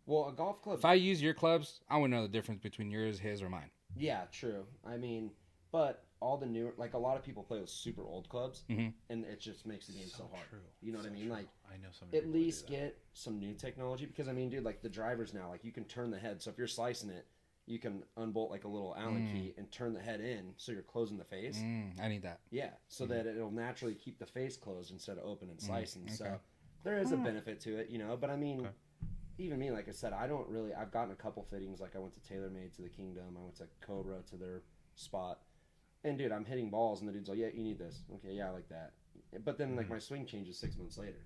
well, a golf club. If I use your clubs, I would know the difference between yours, his, or mine. Yeah, true. I mean, but all the new, like a lot of people play with super old clubs, and it just makes the game so hard. True. You know what I mean? Like, I know some. At least get some new technology because I mean, dude, like the drivers now, like you can turn the head. So if you're slicing it, you can unbolt like a little Allen key and turn the head in, so you're closing the face. I need that. Yeah, so that it'll naturally keep the face closed instead of open and slicing. Okay. So there is a benefit to it, But I mean, even me, like I said, I've gotten a couple fittings. Like I went to TaylorMade to the Kingdom. I went to Cobra to their spot. And dude, I'm hitting balls, and the dude's like, "Yeah, you need this." Okay, yeah, I like that. But then, like, my swing changes 6 months later,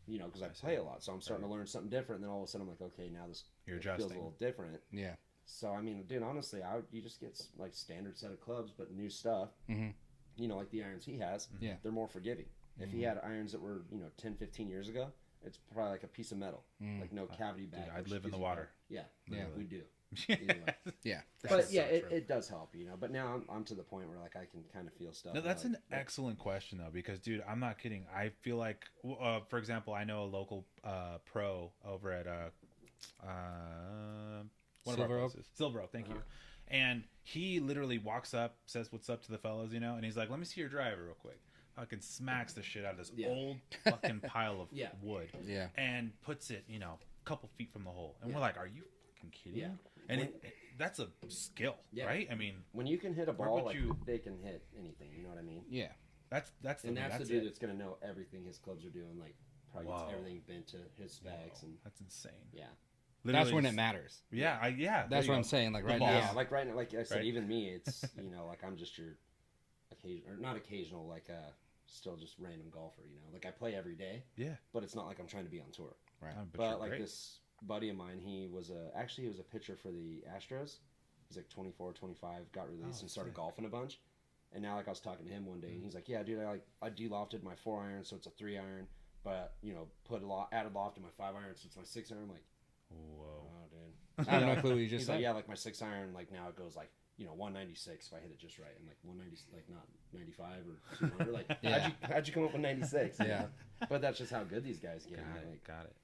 because I play a lot, so I'm starting to learn something different. And then all of a sudden, I'm like, "Okay, now this feels a little different." Yeah. So I mean, dude, honestly, you just get like standard set of clubs, but new stuff. Like the irons he has. Yeah. They're more forgiving. If he had irons that were 10, 15 years ago, it's probably like a piece of metal, like no cavity back. I'd live in the water. Yeah, we do. Yeah, but yeah, it does help, But now I'm to the point where like I can kind of feel stuff. No, that's an excellent question though, because dude, I'm not kidding. I feel like, for example, I know a local pro over at one of our places, Silver Oak. Thank you. And he literally walks up, says what's up to the fellas, and he's like, "Let me see your driver real quick." Fucking smacks the shit out of this old fucking pile of wood, and puts it, a couple feet from the hole, and we're like, "Are you fucking kidding?" Yeah. And that's a skill, right? I mean, when you can hit a ball, like they can hit anything. You know what I mean? Yeah. That's the dude that's gonna know everything his clubs are doing. Like probably gets everything bent to his specs, and that's insane. Yeah. Literally that's when it matters. Yeah, That's what I'm saying. Like right now. Yeah, like right now, like I said, even me, it's like I'm just your not occasional, like still just random golfer. Like I play every day. Yeah. But it's not like I'm trying to be on tour. Right. But like this buddy of mine, he was a pitcher for the Astros. He's like 24, 25, got released and started golfing a bunch. And now, like I was talking to him one day, and he's like, "Yeah, dude, I de-lofted my 4-iron, so it's a 3-iron, but added loft to my 5-iron, so it's my 6-iron." I'm like, "Whoa, oh, dude!" I have no clue what you just said. Like, yeah, like my 6-iron, like now it goes like 196 if I hit it just right, and like 190, like not 95 or 200. Like, how'd you come up with 96? Yeah, but that's just how good these guys get. Got it.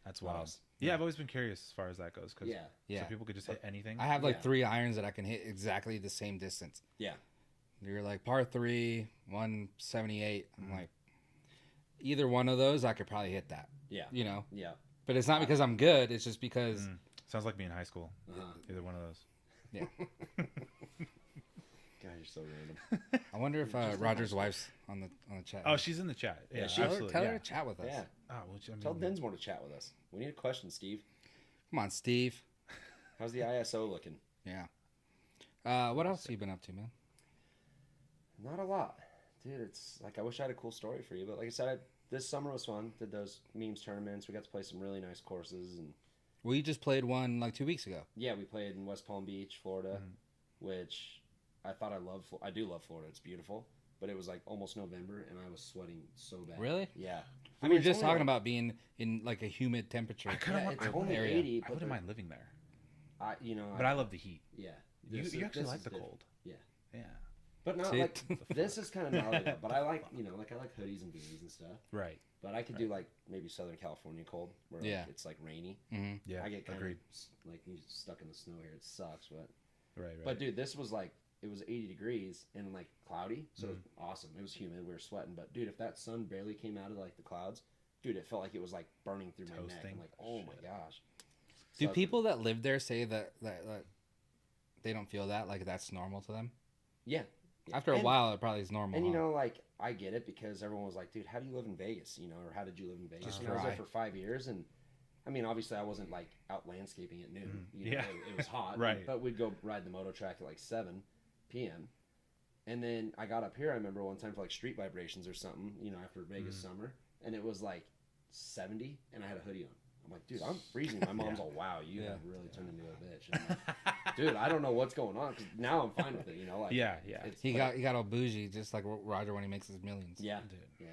That's wild. Yeah, I've always been curious as far as that goes. Cause so people could just hit anything. I have like 3 irons that I can hit exactly the same distance. Yeah. You're like par 3, 178. I'm like, either one of those, I could probably hit that. Yeah. Yeah. But it's not because I'm good. It's just because. Sounds like me in high school. Either one of those. Yeah. God, you're so random. I wonder if Roger's wife's on the chat. Oh, she's in the chat. Yeah, absolutely. Tell her to chat with us. Yeah. Oh, well, I mean, Tell Dinsmore to chat with us. We need a question, Steve. Come on, Steve. How's the ISO looking? Yeah. What else have you been up to, man? Not a lot. Dude, it's like I wish I had a cool story for you. But like I said, this summer was fun. Did those memes tournaments. We got to play some really nice courses. And We just played one like 2 weeks ago. yeah, we played in West Palm Beach, Florida, which I thought I love. I do love Florida. It's beautiful. But it was like almost November, and I was sweating so bad. Really? Yeah. We were just talking about being in like a humid temperature. It's only area. 80. I wouldn't mind living there. But I love the heat. Yeah. You actually like the cold. Yeah. Yeah. But not like this is kind of gnarly though. But I like I like hoodies and beanies and stuff. Right. But I could do like maybe Southern California cold where like, it's like rainy. Mm-hmm. Yeah. I get kind of like stuck in the snow here. It sucks, but right. But dude, this was like it was 80 degrees and like cloudy, so it was awesome. It was humid. We were sweating, but dude, if that sun barely came out of like the clouds, dude, it felt like it was like burning through my neck. I'm like, oh my gosh. Do people that live there say that they don't feel that like that's normal to them? Yeah. After a while, it probably is normal. And like I get it because everyone was like, "Dude, how do you live in Vegas?" Or how did you live in Vegas? And I was there for 5 years, and I mean, obviously, I wasn't like out landscaping at noon. It was hot, right? But we'd go ride the moto track at like 7 p.m. And then I got up here. I remember one time for like street vibrations or something. After Vegas summer, and it was like 70, and I had a hoodie on. I'm like, dude, I'm freezing. My mom's all, wow, you have really turned into a bitch. And I'm like, dude, I don't know what's going on because now I'm fine with it. Like, yeah. He got all bougie, just like Roger when he makes his millions. Yeah, dude. Yeah.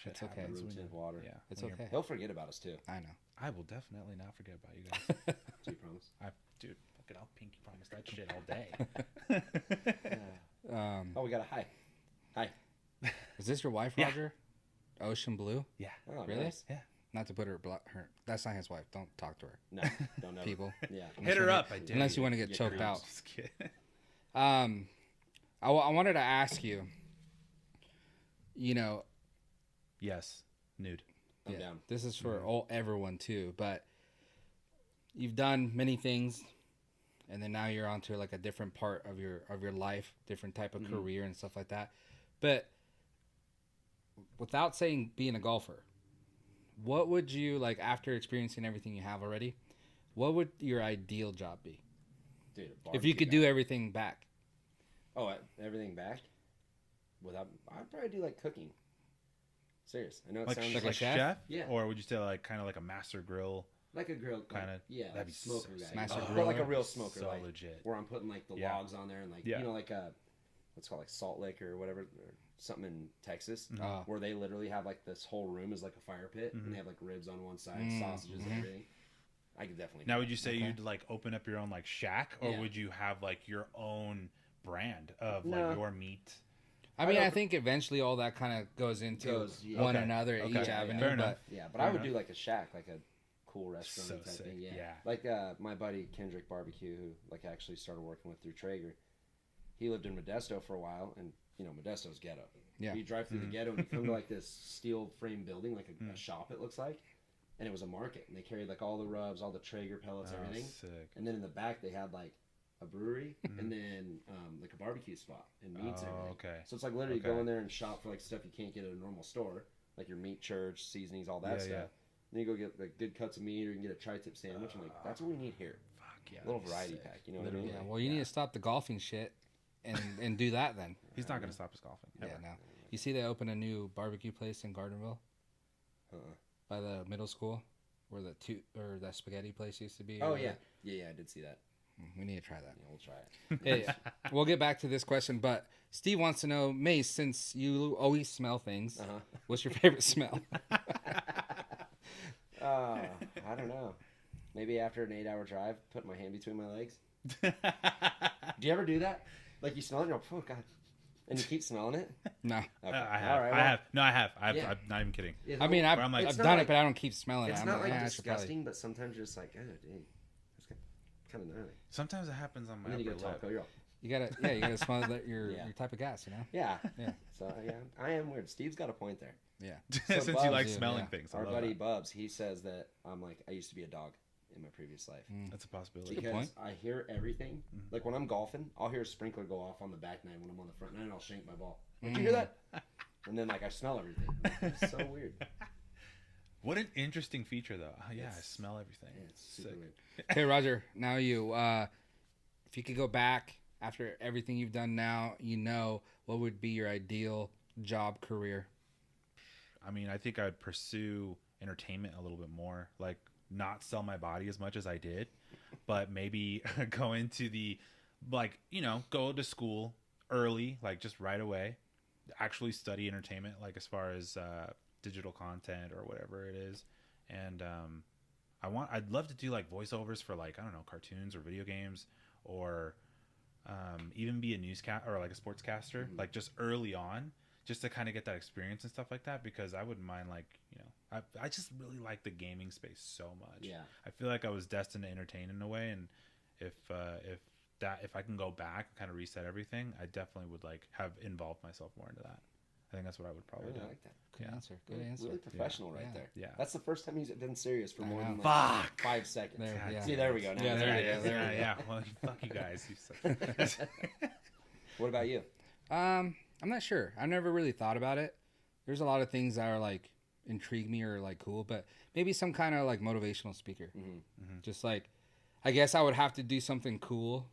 It's okay. Room temp water. Yeah, it's okay. He'll forget about us too. I know. I will definitely not forget about you guys. Do you promise? Dude, fucking, I'll pinky promise that shit all day. Oh, we got a hi. Hi. Is this your wife, Roger? Ocean Blue? Yeah. Oh, really? Nice. Yeah. Not to put her. That's not his wife. Don't talk to her. No, don't know. People. Yeah. Hit her up. Unless you want to get choked out. Just kidding. I wanted to ask you. Yes. Nude. I'm down. This is for everyone too, but you've done many things, and then now you're onto like a different part of your life, different type of career and stuff like that. But without saying being a golfer, what would you like after experiencing everything you have already? What would your ideal job be? Dude, if you could do everything back. Oh, everything back? I'd probably do like cooking. Serious. I know it sounds like a chef? chef? Yeah. Or would you say like kind of like a master grill? Like a grill, kind of. Yeah, that'd be smoker guy. Master But like a griller? real smoker, So like legit. where I'm putting like the logs on there and like like a what's called like Salt Lake or whatever, or something in Texas, where they literally have like this whole room is like a fire pit, and they have like ribs on one side, sausages, and everything. I could definitely. Now, would you say you'd like open up your own like shack, or would you have like your own brand of like your meat? I mean, I think eventually all that kind of goes into one another at each avenue. Fair enough. But I would do like a shack, like a cool restaurant type thing. Yeah. Like my buddy Kendrick Barbecue, who like actually started working with through Traeger. He lived in Modesto for a while, and Modesto's ghetto. Yeah. You drive through the ghetto and you come to like this steel frame building, like a shop it looks like, and it was a market, and they carried like all the rubs, all the Traeger pellets, everything. Sick. And then in the back they had like a brewery and then like a barbecue spot and meats and everything. Okay. So it's like literally go in there and shop for like stuff you can't get at a normal store, like your meat church, seasonings, all that stuff. Yeah. Then you go get like good cuts of meat, or you can get a tri-tip sandwich. I'm like, that's what we need here. Fuck yeah. A little variety pack, you know what I mean? Yeah. Well, you need to stop the golfing shit and do that then. He's not gonna stop us golfing. Yeah. No. You see, they opened a new barbecue place in Gardenville by the middle school, where that spaghetti place used to be. Oh yeah, I did see that. We need to try that. Yeah, we'll try it. Hey, we'll get back to this question, but Steve wants to know, Mace, since you always smell things, what's your favorite smell? I don't know. Maybe after an 8-hour drive, put my hand between my legs. Do you ever do that? Like you smell it and you're like, oh God. And you keep smelling it? No. I Okay. have. All right, I have. No, I have. I'm not even kidding. I mean, I've done like, it, but I don't keep smelling it. It's I'm not like disgusting, but sometimes you're just like, oh, dang. That's kind of gnarly. Sometimes it happens on my upper upper lip. You're all, you gotta smell your type of gas, Yeah. Yeah. So yeah, I am weird. Steve's got a point there. Yeah. Since Bubs, you like smelling things. Our buddy Bubs, he says that I'm like, I used to be a dog. in my previous life. That's a possibility. Because I hear everything. Like when I'm golfing, I'll hear a sprinkler go off on the back nine when I'm on the front nine. I'll shank my ball. Did you hear that? And then like I smell everything. It's so weird. What an interesting feature, though. Yeah, I smell everything. Yeah, it's super weird. Hey, Roger. Now you, if you could go back after everything you've done now, what would be your ideal job career? I mean, I think I'd pursue entertainment a little bit more, like not sell my body as much as I did, but maybe go into the, like, go to school early, like just right away, actually study entertainment, like as far as digital content or whatever it is. And I'd love to do like voiceovers for like, I don't know, cartoons or video games, or even be a newscast or like a sportscaster, like just early on, just to kind of get that experience and stuff like that, because I wouldn't mind, like, I just really like the gaming space so much. Yeah. I feel like I was destined to entertain in a way, and if I can go back and kind of reset everything, I definitely would like have involved myself more into that. I think that's what I would probably do. I like that. Good answer. Good answer. Really professional there. Yeah. That's the first time he's been serious for more than like 5 seconds. See, there we go. Now Yeah. Well, fuck you guys. What about you? I'm not sure. I've never really thought about it. There's a lot of things that are like intrigue me or like cool, but maybe some kind of like motivational speaker. Just like, I guess I would have to do something cool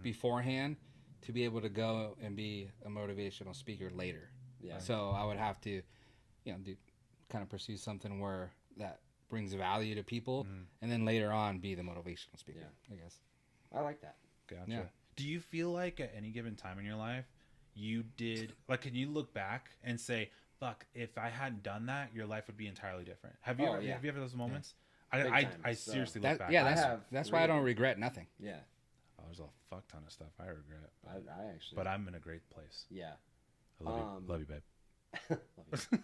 beforehand to be able to go and be a motivational speaker later. Yeah. So I would have to, kind of pursue something where that brings value to people, and then later on be the motivational speaker. I guess. I like that. Gotcha. Yeah. Do you feel like at any given time in your life, you did, like, can you look back and say, fuck, if I hadn't done that, your life would be entirely different? Have you ever had those moments? Yeah. I seriously look back. Yeah, that's why I don't regret nothing. Yeah. Oh, there's a fuck ton of stuff I regret. I actually. But I'm in a great place. Yeah. I love you, babe. Love you.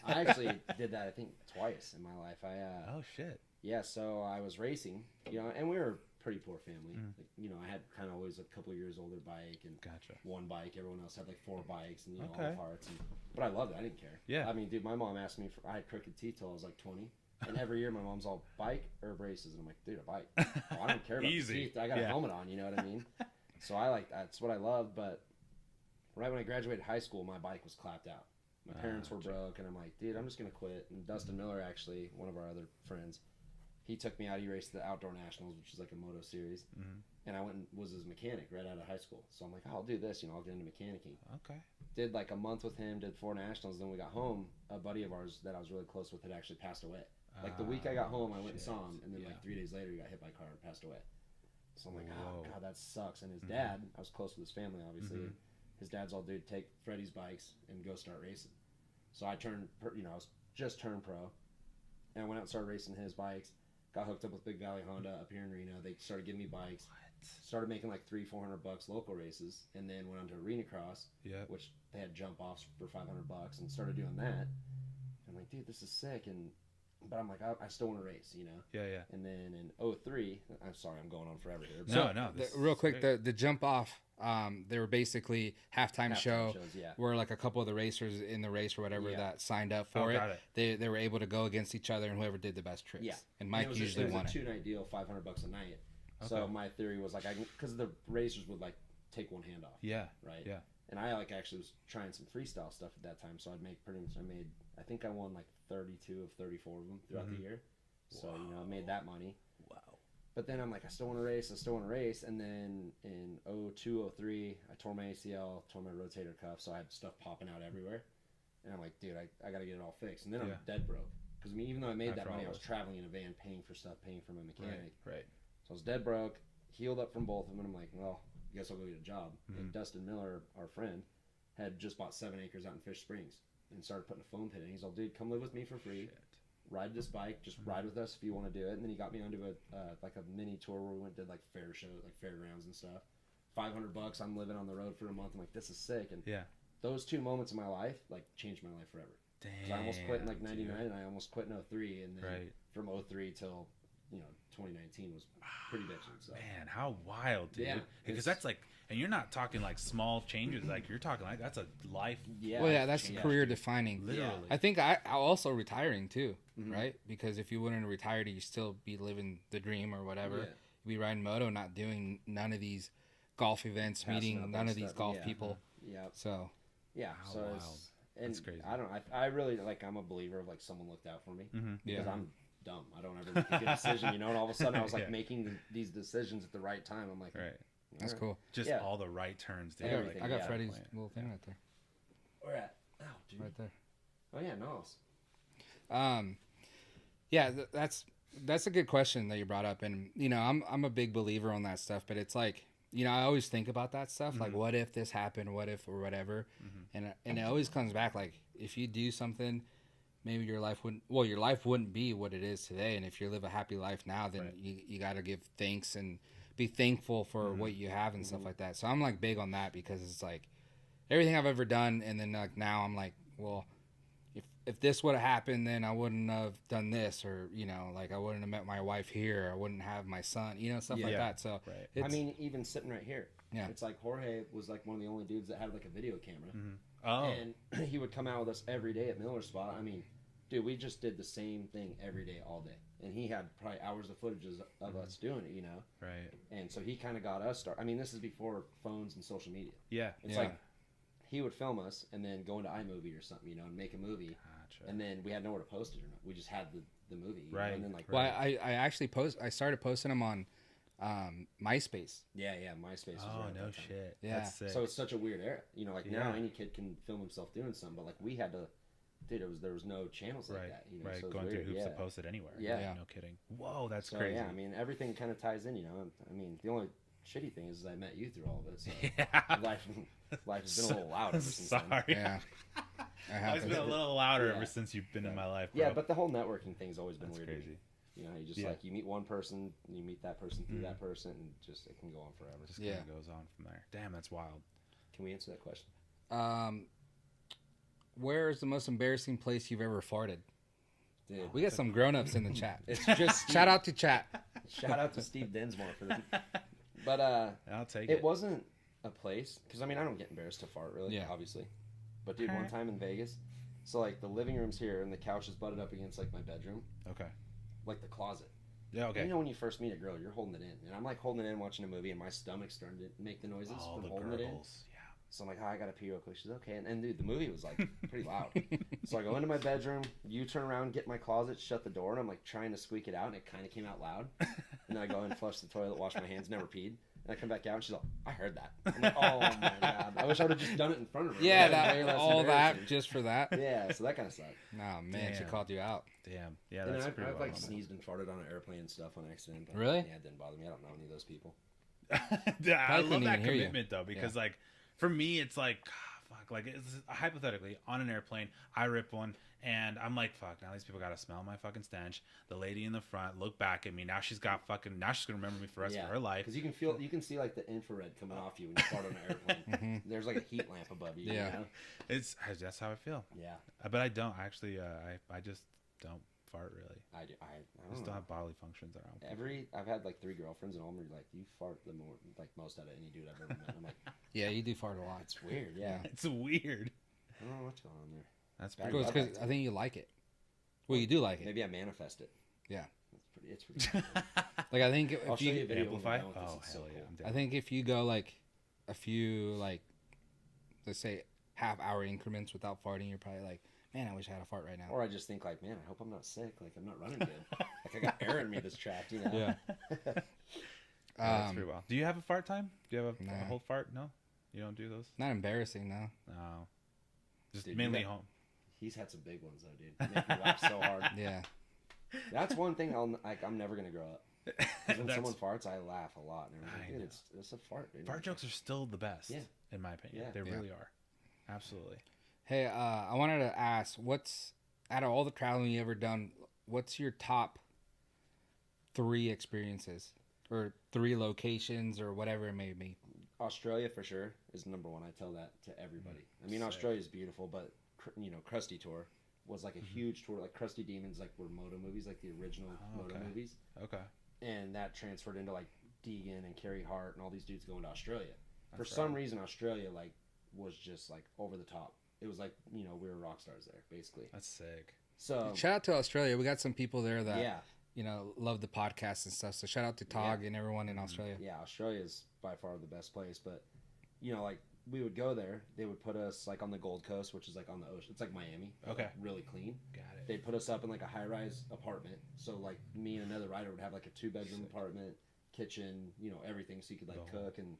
I actually did that, I think, twice in my life. Oh shit. Yeah, so I was racing, and we were a pretty poor family. Like, I had kind of always a couple of years older bike and one bike. Everyone else had like 4 bikes and all parts. But I loved it. I didn't care. Yeah. I mean, dude, my mom asked me I had crooked teeth till I was like 20. And every year my mom's all, bike or braces? And I'm like, dude, a bike. Oh, I don't care about the teeth. I got a helmet on, you know what I mean? So that's what I love. But right when I graduated high school, my bike was clapped out. My parents were broke, and I'm like, dude, I'm just going to quit. And Dustin Miller, actually, one of our other friends, he took me out. He raced the Outdoor Nationals, which is like a moto series. And I went and was his mechanic right out of high school. So I'm like, I'll do this, I'll get into mechanicking. Okay. Did like a month with him, did 4 nationals. Then we got home. A buddy of ours that I was really close with had actually passed away. Like the week I got home, I went and saw him. And then like 3 days later, he got hit by a car and passed away. So I'm like, oh, God, that sucks. And his dad, I was close with his family, obviously. His dad's all, dude, take Freddie's bikes and go start racing. So I I was just turned pro, and I went out and started racing his bikes. Got hooked up with Big Valley Honda up here in Reno. They started giving me bikes. Started making like $300-400 local races, and then went on to Arena Cross, which they had jump offs for $500, and started doing that. I'm like, dude, this is sick. But I'm like, I still want to race, Yeah. And then in 2003, I'm sorry, I'm going on forever here. Real quick, the jump off, they were basically halftime show shows, where like a couple of the racers in the race or whatever that signed up for it. They were able to go against each other, and whoever did the best tricks. Yeah. And Mike usually won it. It was a 2-night deal, $500 a night. Okay. So my theory was like, because the racers would like take one hand off. Yeah. Right. Yeah. And I like actually was trying some freestyle stuff at that time, so I think I won like 32 of 34 of them throughout the year. So I made that money. Wow. But then I'm like, I still want to race. And then in 2002, 2003, I tore my ACL, tore my rotator cuff, so I had stuff popping out everywhere. And I'm like, dude, I got to get it all fixed. And then I'm dead broke. Because even though I made that money, I was traveling in a van, paying for stuff, paying for my mechanic. Right. So I was dead broke, healed up from both of them, and I'm like, well, I guess I'll go get a job. And Dustin Miller, our friend, had just bought 7 acres out in Fish Springs and started putting a foam pit in. He's all, dude, come live with me for free. Ride this bike, just ride with us if you want to do it. And then he got me onto a mini tour where we went and did like fair shows, like fairgrounds and stuff. $500, I'm living on the road for a month. I'm like, this is sick. And those 2 moments in my life like changed my life forever. Damn. I almost quit in like 99, and I almost quit in 2003, and then from 2003 till 2019 was pretty bitchin'. So. Man, how wild, dude. Yeah, because that's like, and you're not talking like small changes. Like you're talking like that's a life. Yeah. Well, yeah, that's career defining. Literally. I think I also retiring too, right? Because if you wouldn't have retired, you'd still be living the dream or whatever. Yeah. You'd be riding moto, not doing none of these golf events, meeting none of these golf people. Yeah. So. Yeah. How So wild. and That's crazy. I don't. I really like. I'm a believer of like someone looked out for me because Yeah. I'm dumb. I don't ever make a good decision, And all of a sudden, I was like making these decisions at the right time. I'm like, Right. That's cool. Just all the right turns, dude. Everything. I got Yeah. Freddie's little thing right there. Where at? Oh, dude. Right there. Oh yeah, no. Yeah, that's a good question that you brought up, and I'm a big believer on that stuff, but it's like I always think about that stuff, like what if this happened, what if or whatever, and it always comes back like if you do something, maybe your life wouldn't be what it is today, and if you live a happy life now, then you got to give thanks and be thankful for what you have and stuff like that. So I'm like big on that because it's like everything I've ever done, and then like now I'm like, well, if this would have happened, then I wouldn't have done this, or like I wouldn't have met my wife here, I wouldn't have my son, stuff like that. So I mean, even sitting right here, Yeah. it's like Jorge was like one of the only dudes that had like a video camera, Oh. and he would come out with us every day at Miller Spot. I mean, dude, we just did the same thing every day, all day, and he had probably hours of footages of us doing it, Right. And so he kind of got us started. I mean, this is before phones and social media. Yeah. It's like he would film us and then go into iMovie or something, and make a movie. Gotcha. And then we had nowhere to post it or not. We just had the movie. Right. And then like, Well, I actually I started posting them on MySpace. yeah, MySpace was Oh right at no that time. shit. Yeah. That's sick. So it's such a weird era. Like Yeah. now any kid can film himself doing something, but like we had to, dude, there was no channels like that. Right. So it was Going weird. through hoops to post it anywhere. Yeah. No kidding. Whoa, that's So, crazy. yeah, I mean everything kind of ties in. I mean the only shitty thing is I met you through all of it. So Yeah. life has been a little loud ever since then. Sorry. Yeah. It's been a little louder Yeah. ever since you've been in my life, bro. Yeah, but the whole networking thing's always been That's weird. to me. crazy. You just Yeah. like you meet one person, you meet that person through that person, and just it can go on forever. Just kind of goes on from there. Damn, that's wild. Can we answer that question? Where is the most embarrassing place you've ever farted? Dude, We got some grown-ups in the chat. it's just Shout out to chat. shout out to Steve Densmore for that. But I'll take it it. wasn't a place because I mean I don't get embarrassed to fart really, Yeah. obviously. But dude, one time in Vegas, so like the living room's here and the couch is butted up against like my bedroom, Okay. like the closet. Yeah. Okay. You know when you first meet a girl, you're holding it in, and I'm like holding it in watching a movie, and my stomach's starting to make the noises Oh, from the holding it in. gurgles. Yeah. So I'm like, I gotta pee real quick. She's okay, and dude, the movie was like pretty loud. So I go into my bedroom, you turn around, get in my closet, shut the door, and I'm like trying to squeak it out, and it kind of came out loud. And then I go in, flush the toilet, wash my hands, never peed. And I come back out, and she's like, I heard that. I'm like, oh my god, I wish I would have just done it in front of her. Yeah, That was way less all that embarrassing. just for that. Yeah, so that kind of sucked. Nah, man, she Damn. called you out. Damn. Yeah, And that's then pretty I've wild. like sneezed and farted on an airplane and stuff on accident. But, Really? Yeah, it didn't bother me. I don't know any of those people. Yeah, I Probably love couldn't that even hear you. commitment though, because like for me, it's like fuck. Like it's, hypothetically, on an airplane, I rip one, and I'm like, fuck. Now these people gotta smell my fucking stench. The lady in the front look back at me. Now she's got fucking. Now she's gonna remember me for the rest of her life. Because you can see like the infrared coming off you when you fart on an airplane. There's like a heat lamp above you. Yeah. You know? That's how I feel. Yeah. But I don't actually. I just don't fart really. I do. I I don't just know. don't have bodily functions around. I've had like 3 girlfriends and all of them are like, you fart the more like most out of any dude I've ever met. I'm like, Yeah, you do fart a lot. it's weird. Yeah. It's weird. I don't know what's going on there. That's Bad pretty. luck. Because I think you like it. Well, you do like it. Maybe I manifest it. Yeah. It's pretty. Like I think I'll if show you a you, video. Amplify? when we're done with this. Oh It's hell so yeah! cool. I'm down. I think if you go like a few like, let's say half-hour increments without farting, you're probably like, man, I wish I had a fart right now. Or I just think like, man, I hope I'm not sick. Like I'm not running good. Like I got air in me that's trapped. You know. Yeah. That's pretty well. Do you have a fart time? Do you have a Nah. whole fart? No, you don't do those. Not embarrassing though. No, just Dude, mainly you got- home. He's had some big ones though, dude. They make me laugh so hard. Yeah. That's one thing I'm never gonna grow up. 'Cause when That's- someone farts, I laugh a lot. And I'm like, I dude, know. it's a fart. Dude. Fart jokes are still the best, Yeah. in my opinion. Yeah. They Yeah. really are. Absolutely. Hey, I wanted to ask, what's out of all the traveling you ever done, what's your top 3 experiences or 3 locations or whatever it may be? Australia for sure is number one. I tell that to everybody. I mean, Sick. Australia is beautiful, but Krusty Tour was like a huge tour. Like Krusty Demons, like were moto movies, like the original moto movies. Okay. And that transferred into like Deegan and Carey Hart and all these dudes going to Australia. For some reason, Australia like was just like over the top. It was like, you know, we were rock stars there, basically. That's sick. So shout out to Australia. We got some people there that you know love the podcast and stuff. So shout out to Tog and everyone in Australia. Yeah, Australia is by far the best place. But you know, like we would go there. They would put us like on the Gold Coast, which is like on the ocean. It's like Miami. Okay. Like, really clean. Got it. They'd put us up in like a high-rise apartment. So like me and another rider would have like a 2-bedroom apartment, kitchen, you know, everything. So you could like cook and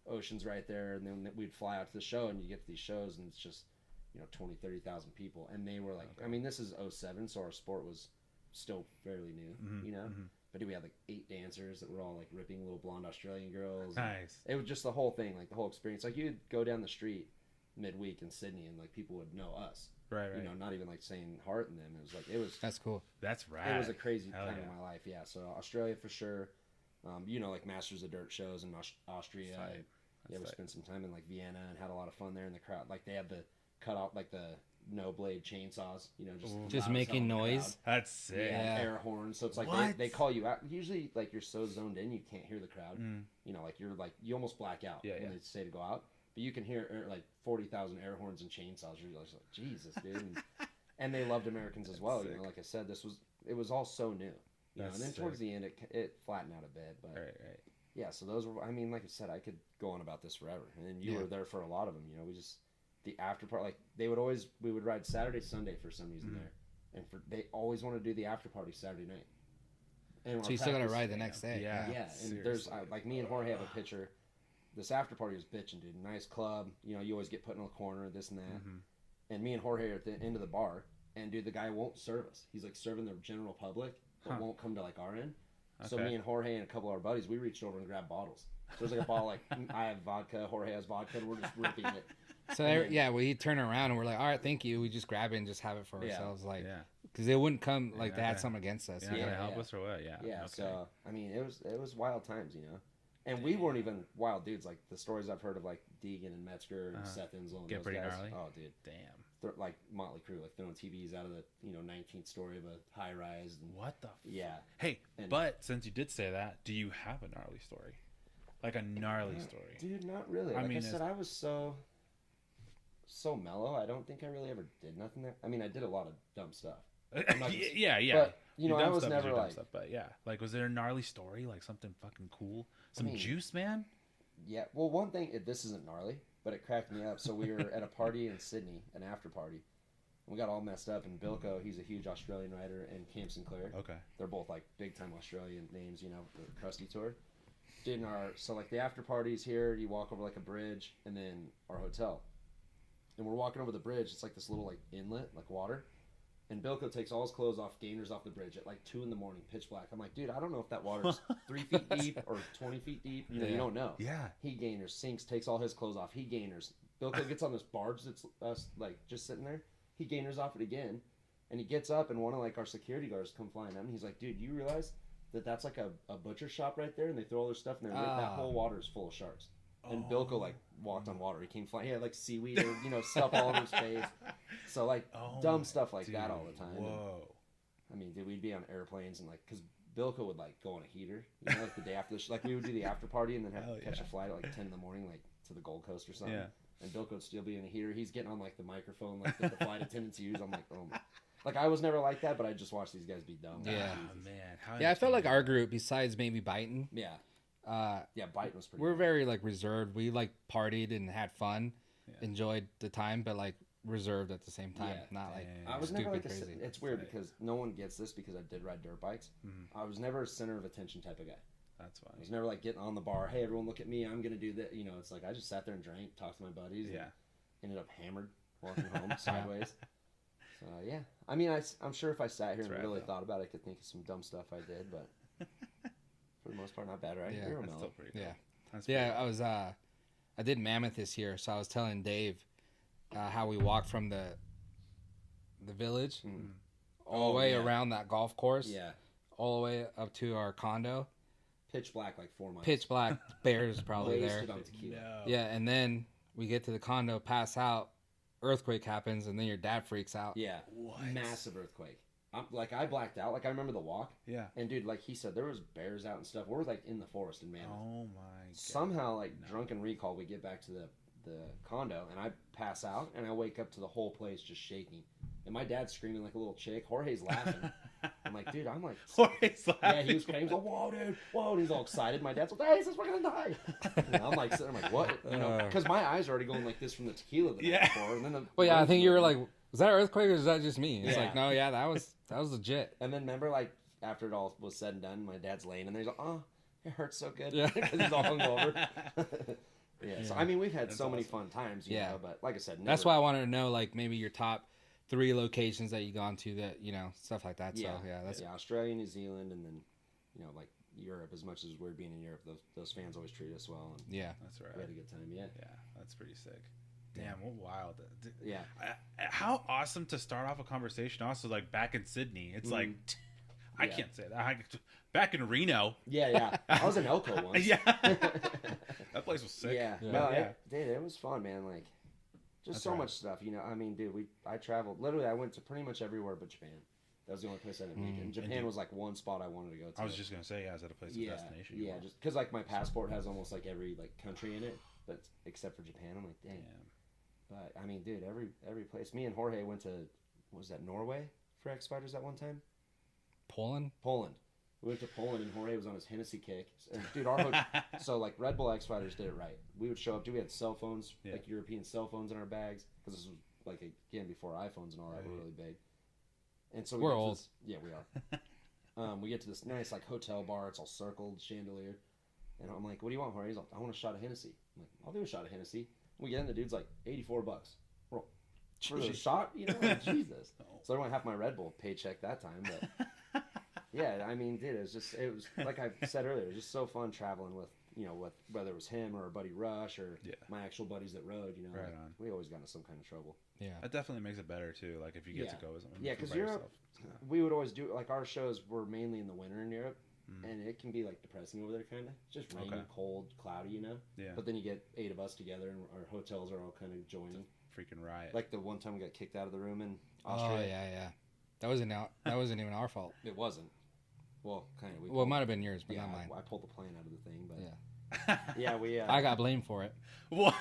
ocean's right there. And then we'd fly out to the show and you get to these shows and it's just, you know, 20, 30,000 people. And they were like, I mean, this is 07, so our sport was still fairly new, you know? But we had like 8 dancers that were all like ripping little blonde Australian girls. Nice. It was just the whole thing, like the whole experience. Like you'd go down the street midweek in Sydney and like people would know us. Right. You know, not even like saying Hart and them. It was like, That's cool. That's right. It was a crazy time in my life. Yeah. So Australia for sure. You know, like Masters of Dirt shows in Austria. We spent some time in like Vienna and had a lot of fun there in the crowd. Like they had the cut out like the no blade chainsaws, you know, just making noise. That's sick. Yeah, air horns. So it's like they call you out. Usually, like you're so zoned in, you can't hear the crowd. You know, like you almost black out when they say to go out, but you can hear like 40,000 air horns and chainsaws. You're like, Jesus, dude. And they loved Americans as well. Sick. You know, like I said, it was all so new. You know, and then towards the end, it flattened out a bit. But right. Yeah, so those were. I mean, like I said, I could go on about this forever. And you were there for a lot of them. You know, the after part, like we would ride Saturday, Sunday for some reason there, and they always want to do the after party Saturday night. And so you still gotta ride the next day. Yeah. And there's like me and Jorge have a picture. This after party was bitching, dude. Nice club. You know, you always get put in a corner, this and that. And me and Jorge are at the end of the bar, and dude, the guy won't serve us. He's like serving the general public, but won't come to like our end. Okay. So me and Jorge and a couple of our buddies, we reached over and grabbed bottles. So there's like a bottle, like I have vodka, Jorge has vodka, and we're just ripping it. So we turn around and we're like, all right, thank you. We just grab it and just have it for ourselves, like, because they wouldn't come like they had something against us. Yeah, help us or what? Yeah. Yeah. Okay. So I mean, it was wild times, you know. And we weren't even wild dudes. Like the stories I've heard of, like Deegan and Metzger and Seth Insel and get those pretty guys. gnarly. Oh, dude, damn. Like Motley Crue, like throwing TVs out of the 19th story of a high rise. And, what the? Yeah. Hey, but since you did say that, do you have a gnarly story? Like a gnarly story? Dude, not really. Like I said, I was so mellow. I don't think I really ever did nothing there. I mean, I did a lot of dumb stuff. Yeah. But you know, I was never like. Stuff, but yeah, like, was there a gnarly story? Like something fucking cool? Some juice, man. Yeah. Well, one thing. This isn't gnarly, but it cracked me up. So we were at a party in Sydney, an after party. And we got all messed up. And Bilko, he's a huge Australian rider, and Cam Sinclair. Okay. They're both like big time Australian names, you know, the Krusty Tour. Dude, so like the after party's here. You walk over like a bridge, and then our hotel. And we're walking over the bridge. It's like this little like inlet, like water. And Bilko takes all his clothes off, gainers off the bridge at like 2 a.m, pitch black. I'm like, dude, I don't know if that water's 3 feet deep or 20 feet deep. You know, you don't know. Yeah. He gainers, sinks, takes all his clothes off. He gainers. Bilko gets on this barge that's us like just sitting there. He gainers off it again, and he gets up, and one of like our security guards come flying at him. He's like, dude, you realize that that's like a butcher shop right there, and they throw all their stuff in there. That whole water is full of sharks. And Bilko like walked on water. He came flying. He had like seaweed or stuff all over his face. So like dumb stuff like that all the time. Whoa. And, I mean, dude, we'd be on airplanes and like because Bilko would like go on a heater. You know, like the day after like we would do the after party and then have to catch a flight at like 10 a.m, like to the Gold Coast or something. Yeah. And Bilko would still be in a heater. He's getting on like the microphone like that the flight attendants use. I'm like, oh my. Like I was never like that, but I just watched these guys be dumb. Yeah, man. I felt like our group, besides maybe biting. Yeah. Biting was pretty. We're very like reserved. We like partied and had fun, enjoyed the time, but like reserved at the same time. Not like I was never like crazy. It's weird because no one gets this because I did ride dirt bikes. I was never a center of attention type of guy. That's funny. I was never like getting on the bar. Hey, everyone, look at me! I'm gonna do that. You know, it's like I just sat there and drank, talked to my buddies. Yeah. And ended up hammered walking home sideways. So yeah, I mean, I'm sure if I sat here and really thought about it, I could think of some dumb stuff I did, but. For the most part, not bad, right? Yeah, that's still pretty cool. I was I did Mammoth this year, so I was telling Dave how we walked from the village all the way around that golf course, all the way up to our condo. Pitch black, like 4 miles. Pitch black, bears probably there. On tequila. No. Yeah, and then we get to the condo, pass out, earthquake happens, and then your dad freaks out. Yeah. What? Massive earthquake. I blacked out. Like, I remember the walk. Yeah. And, dude, like he said, there was bears out and stuff. We're, like, in the forest in Mammoth. Oh, my God. Somehow, like, drunken recall, we get back to the condo, and I pass out, and I wake up to the whole place just shaking. And my dad's screaming like a little chick. Jorge's laughing. I'm like, dude, I'm like... Jorge's laughing. Yeah, he was crying. He was like, whoa, dude, whoa. And he's all excited. My dad's like, hey, he says we're going to die. And I'm like, what? You know, because my eyes are already going like this from the tequila the night before. And then well, yeah, I think you were like, was that an earthquake or is that just me? It's yeah. like, no, yeah, that was legit. And then remember, like, after it all was said and done, my dad's laying and he's like, oh, it hurts so good. Yeah. Because he's all hungover. Yeah, so I mean, we've had so many fun times, you know, but like I said, that's why I wanted to know, like, maybe your top 3 locations that you gone to that, you know, stuff like that. Yeah. So, yeah, that's Australia, New Zealand, and then, you know, like Europe. As much as we're being in Europe, those fans always treat us well. And yeah, that's right. We had a good time. Yeah, that's pretty sick. Damn, what wild. Yeah, how awesome to start off a conversation. Also, like back in Sydney, it's like I can't say that. Back in Reno. Yeah. I was in Elko once. Yeah, that place was sick. Yeah. No, dude, it was fun, man. Like, just so much stuff. You know, I mean, dude, I traveled. Literally, I went to pretty much everywhere but Japan. That was the only place I didn't make it. And Japan was like one spot I wanted to go to. I was just gonna say, is that a place of destination? Yeah, just because like my passport has almost like every like country in it, but except for Japan. I'm like, dang. But I mean, dude, every place. Me and Jorge went to, what was that, Norway for X Fighters that one time? Poland. We went to Poland and Jorge was on his Hennessy kick. And dude, so like Red Bull X Fighters did it right. We would show up. Dude, we had cell phones, like European cell phones in our bags, because this was like again before iPhones and all that were really big. And so we're old. Yeah, we are. We get to this nice like hotel bar. It's all circled, chandelier. And I'm like, what do you want, Jorge? He's like, I want a shot of Hennessy. I'm like, I'll do a shot of Hennessy. We get in, the dude's like, $84. Bro, for a shot? You know, like, Jesus. So I went half my Red Bull paycheck that time. But yeah, I mean, dude, it was like I said earlier, it was just so fun traveling with, you know, with whether it was him or our buddy Rush or my actual buddies that rode, you know. Right like, on. We always got into some kind of trouble. Yeah. That definitely makes it better, too, like if you get to go with someone. Yeah, because Europe, we would always do, like our shows were mainly in the winter in Europe. And it can be like depressing over there, kind of. Just rainy, cold, cloudy, you know. Yeah. But then you get 8 of us together, and our hotels are all kind of joining. Freaking riot. Like the one time we got kicked out of the room in Austria. Oh yeah. That wasn't even our fault. It wasn't. Well, kind of. Well, it might have been yours, but not mine. I pulled the plane out of the thing, but yeah, we. I got blamed for it. What?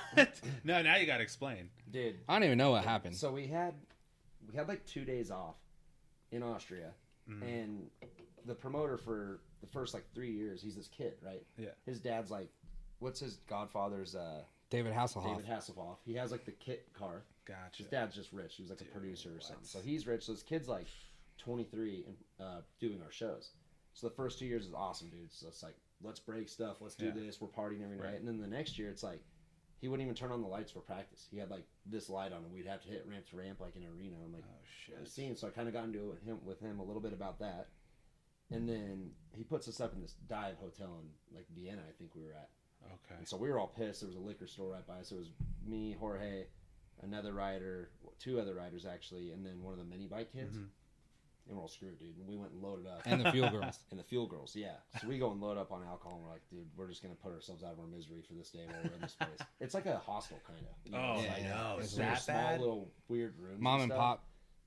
No, now you got to explain, dude. I don't even know what happened. So we had like 2 days off in Austria, and the promoter for the first like 3 years, he's this kid, right? Yeah. His dad's like, what's his godfather's? David Hasselhoff. He has like the kit car. Gotcha. His dad's just rich. He was like a producer or something. So he's rich. So his kid's like 23 and doing our shows. So the first 2 years is awesome, dude. So it's like, let's break stuff. Let's do this. We're partying every night. And then the next year, it's like, he wouldn't even turn on the lights for practice. He had like this light on, and we'd have to hit ramp to ramp like in an arena. I'm like, oh shit. So I kind of got into it with him a little bit about that. And then he puts us up in this dive hotel in like Vienna, I think we were at. Okay. And so we were all pissed. There was a liquor store right by us. It was me, Jorge, another rider, 2 other riders actually, and then one of the mini bike kids. And we're all screwed, dude. And we went and loaded up. And the fuel girls. And the fuel girls, yeah. So we go and load up on alcohol, and we're like, dude, we're just going to put ourselves out of our misery for this day while we're in this place. It's like a hostel, kind of. You know? I know. It's that small bad? little weird rooms. Mom and pop.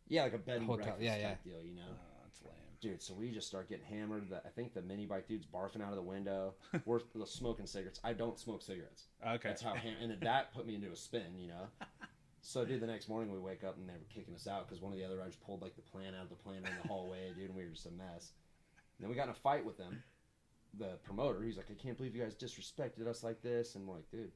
Yeah, like a bed and hotel. breakfast type deal, you know? Oh, that's lame. Dude, so we just start getting hammered. I think the mini bike dude's barfing out of the window. We're smoking cigarettes. I don't smoke cigarettes. Okay. That's how and that put me into a spin, you know? So, dude, the next morning we wake up and they were kicking us out because one of the other riders pulled, like, the plant out of the planter in the hallway, dude, and we were just a mess. And then we got in a fight with them. The promoter, he's like, I can't believe you guys disrespected us like this. And we're like, dude,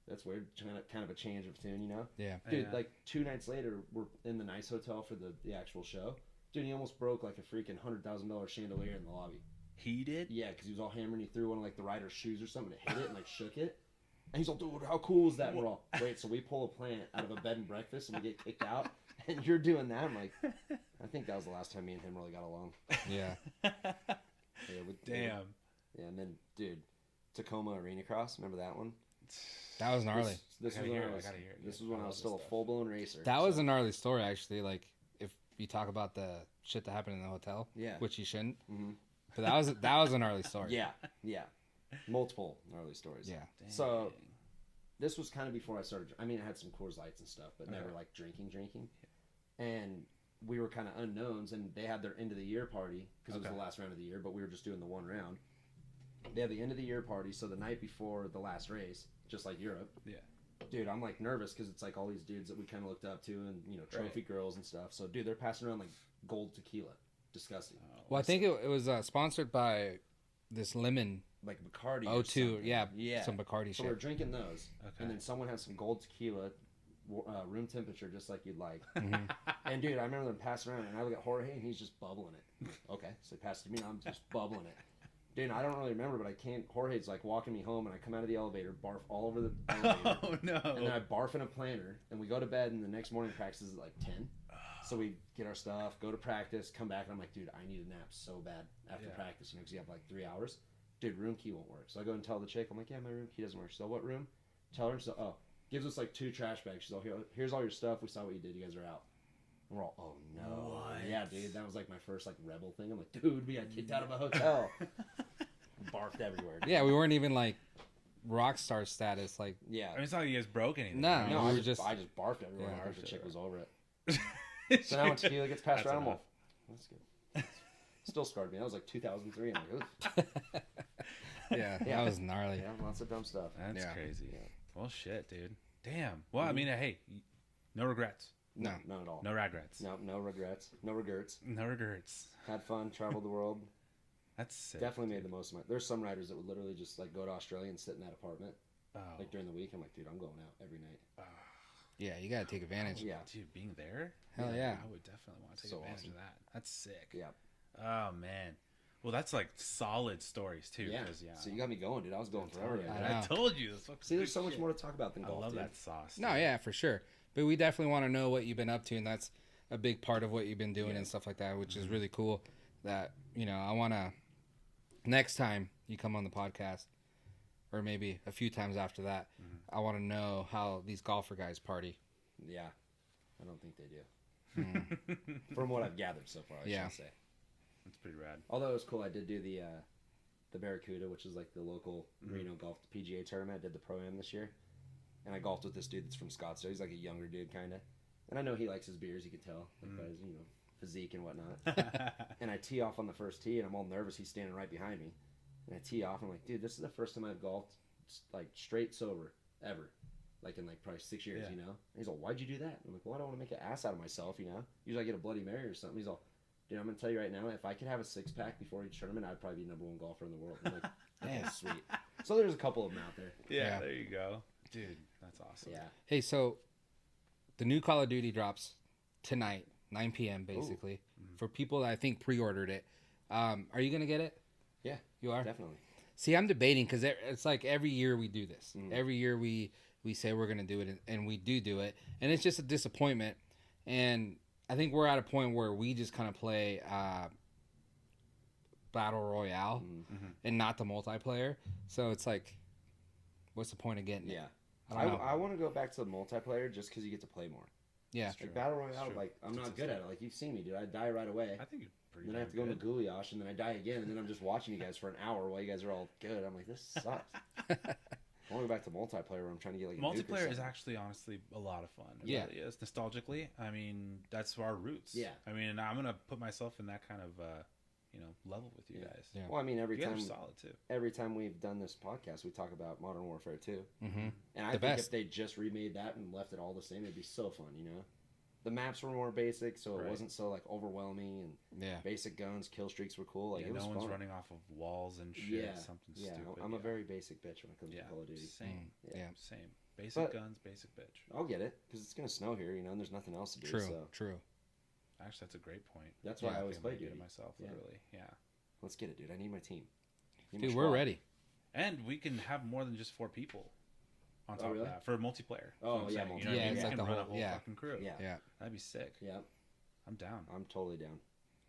that's weird. Kind of a change of tune, you know? Yeah. Dude, like, 2 nights later, we're in the nice hotel for the actual show. Dude, he almost broke, like, a freaking $100,000 chandelier in the lobby. He did? Yeah, because he was all hammering. He threw one of, like, the rider's shoes or something to hit it and, like, shook it. And he's like, dude, how cool is that? And we're all, wait, so we pull a plant out of a bed and breakfast and we get kicked out? And you're doing that? I'm like, I think that was the last time me and him really got along. Yeah. Damn. Yeah, and then, dude, Tacoma Arena Cross, remember that one? That was gnarly. This was when I was still a full-blown racer. That was a gnarly story, actually. Like, if you talk about the shit that happened in the hotel, which you shouldn't. Mm-hmm. But that was a gnarly story. Yeah. Multiple gnarly stories. Yeah. So this was kind of before I started. I mean, I had some Coors Lights and stuff, but never like drinking. And we were kind of unknowns, and they had their end of the year party because it was the last round of the year, but we were just doing the one round. They had the end of the year party, so the night before the last race, just like Europe. Yeah. Dude, I'm like nervous because it's like all these dudes that we kind of looked up to, and you know, trophy girls and stuff. So, dude, they're passing around like gold tequila. Disgusting. Well, I think it was sponsored by this lemon. Like Bacardi. O2, yeah, some Bacardi shit. So we're drinking those, and then someone has some gold tequila, room temperature, just like you'd like. And dude, I remember them passing around, and I look at Jorge, and he's just bubbling it. Okay, so he passed it to me, and I'm just bubbling it. Dude, I don't really remember, but I can't. Jorge's like walking me home, and I come out of the elevator, barf all over the elevator. Oh no! And then I barf in a planter, and we go to bed, and the next morning practice is at like 10. So we get our stuff, go to practice, come back, and I'm like, dude, I need a nap so bad after practice, you know, because you have like 3 hours. Dude, room key won't work. So I go and tell the chick, I'm like, yeah, my room key doesn't work. So what room? Tell her. So, gives us like 2 trash bags. She's like, here's all your stuff. We saw what you did. You guys are out. And we're all, oh no. What? Yeah, dude, that was like my first like rebel thing. I'm like, dude, we got kicked out of a hotel. Barfed everywhere. Dude. Yeah, we weren't even like rock star status. Like, I mean, it's not like you guys broke anything. No, I just barfed everywhere. Yeah, the chick was over it. So now when tequila gets passed around, I'm like, that's good. Still scarred me. That was like 2003. I'm like, oof. Yeah, that was gnarly. Yeah, lots of dumb stuff. That's crazy. Yeah. Well, shit, dude. Damn. Well, I mean, hey, no regrets. No, none at all. No regrets. No regrets. No regrets. No regrets. Had fun, traveled the world. That's sick. Definitely made the most of it. There's some riders that would literally just like go to Australia and sit in that apartment. Like during the week. I'm like, dude, I'm going out every night. Yeah, you gotta take advantage. Yeah. Dude, being there? Hell yeah. I would definitely want to take advantage of that. That's sick. Yeah. Oh, man. Well, that's like solid stories too. Yeah. So you got me going, dude. I was going forever. I told you. See, there's so much more to talk about than golf. I love dude. that sauce. No, yeah, for sure. But we definitely want to know what you've been up to, and that's a big part of what you've been doing and stuff like that, which is really cool. That, you know, I want to, next time you come on the podcast, or maybe a few times after that, I want to know how these golfer guys party. Yeah. I don't think they do. From what I've gathered so far, I should say. That's pretty rad. Although it was cool, I did do the Barracuda, which is like the local Reno golf PGA tournament. I did the Pro-Am this year. And I golfed with this dude that's from Scottsdale. He's like a younger dude, kind of. And I know he likes his beers, you can tell. Like by his, you know, physique and whatnot. And I tee off on the first tee, and I'm all nervous. He's standing right behind me. And I tee off, and I'm like, dude, this is the first time I've golfed, like, straight sober, ever. Like, in, like, probably 6 years, you know? And he's all, why'd you do that? And I'm like, well, I don't want to make an ass out of myself, you know? Usually I get a Bloody Mary or something. He's all, dude, I'm going to tell you right now, if I could have a six-pack before each tournament, I'd probably be #1 golfer in the world. I'm like, that's sweet. So there's a couple of them out there. Yeah, there you go. Dude, that's awesome. Yeah. Hey, so the new Call of Duty drops tonight, 9 p.m. basically, for people that I think pre-ordered it. Are you going to get it? Yeah. You are? Definitely. See, I'm debating because it's like every year we do this. Every year we say we're going to do it, and we do it. And it's just a disappointment. And I think we're at a point where we just kind of play Battle Royale and not the multiplayer. So it's like, what's the point of getting it? Yeah. I want to go back to the multiplayer just because you get to play more. Yeah. Like Battle Royale, like, I'm not good at it. Like, you've seen me, dude. I die right away. I think you're pretty Then I have to go into Goulash, and then I die again, and then I'm just watching you guys for an hour while you guys are all good. I'm like, this sucks. I want to go back to multiplayer where I'm trying to get like a multiplayer is actually honestly a lot of fun. It really is nostalgically. I mean, that's our roots. Yeah. I mean, I'm gonna put myself in that kind of level with you guys. Yeah. Well, I mean, every time solid too. Every time we've done this podcast, we talk about Modern Warfare 2. And I think best. if they just remade that and left it all the same, it'd be so fun, you know? The maps were more basic, so it wasn't so like overwhelming, and basic guns, kill streaks were cool. Like, it was no one's fun. running off of walls and shit. Yeah, Something stupid. I'm a very basic bitch when it comes to Call of Duty. Same. Same. Basic But guns, basic bitch. I'll get it because it's gonna snow here, you know, and there's nothing else to do. True. Actually, that's a great point. That's why I always play Duty Duty myself. Literally, Let's get it, dude. I need my team. Dude, we're ready. And we can have more than just 4 people. On top of that, for multiplayer. Oh, yeah, multiplayer. multiplayer. You know what I mean? It's We like can the run whole- a whole fucking crew. Yeah. That'd be sick. Yeah. I'm down. I'm totally down.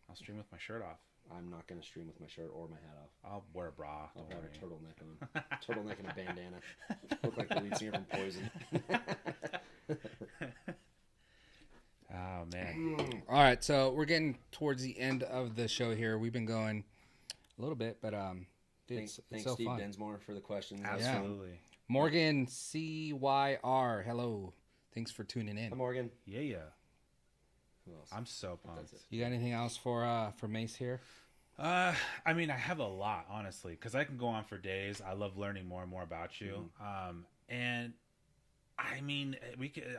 I'll stream with my shirt off. I'm not gonna stream with my shirt or my hat off. I'll wear a bra. I'll Don't have worry. a turtleneck on. Turtleneck and a bandana. Look like the lead singer from Poison. Oh, man. All right, so we're getting towards the end of the show here. We've been going a little bit, but dude, Thanks it's so Steve fun. Densmore for the questions. Absolutely. Morgan CYR. Hello. Thanks for tuning in. Hi, Morgan. Yeah. Who else? I'm so pumped. You got anything else for Mace here? I mean, I have a lot, honestly, because I can go on for days. I love learning more and more about you. And I mean,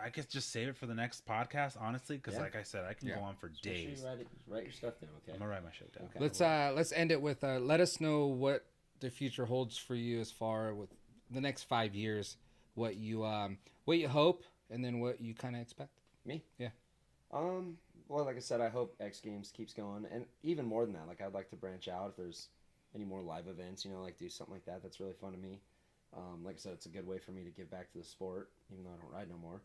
I could just save it for the next podcast, honestly, because like I said, I can go on for days. Sure you write your stuff down, okay? I'm gonna write my shit down. Okay. Let's end it with let us know what the future holds for you as far with the next 5 years. What you hope, and then what you kind of expect. Me? Yeah. Well, like I said, I hope X Games keeps going, and even more than that, like I'd like to branch out if there's any more live events, like do something like that. That's really fun to me. Like I said, it's a good way for me to give back to the sport, even though I don't ride no more.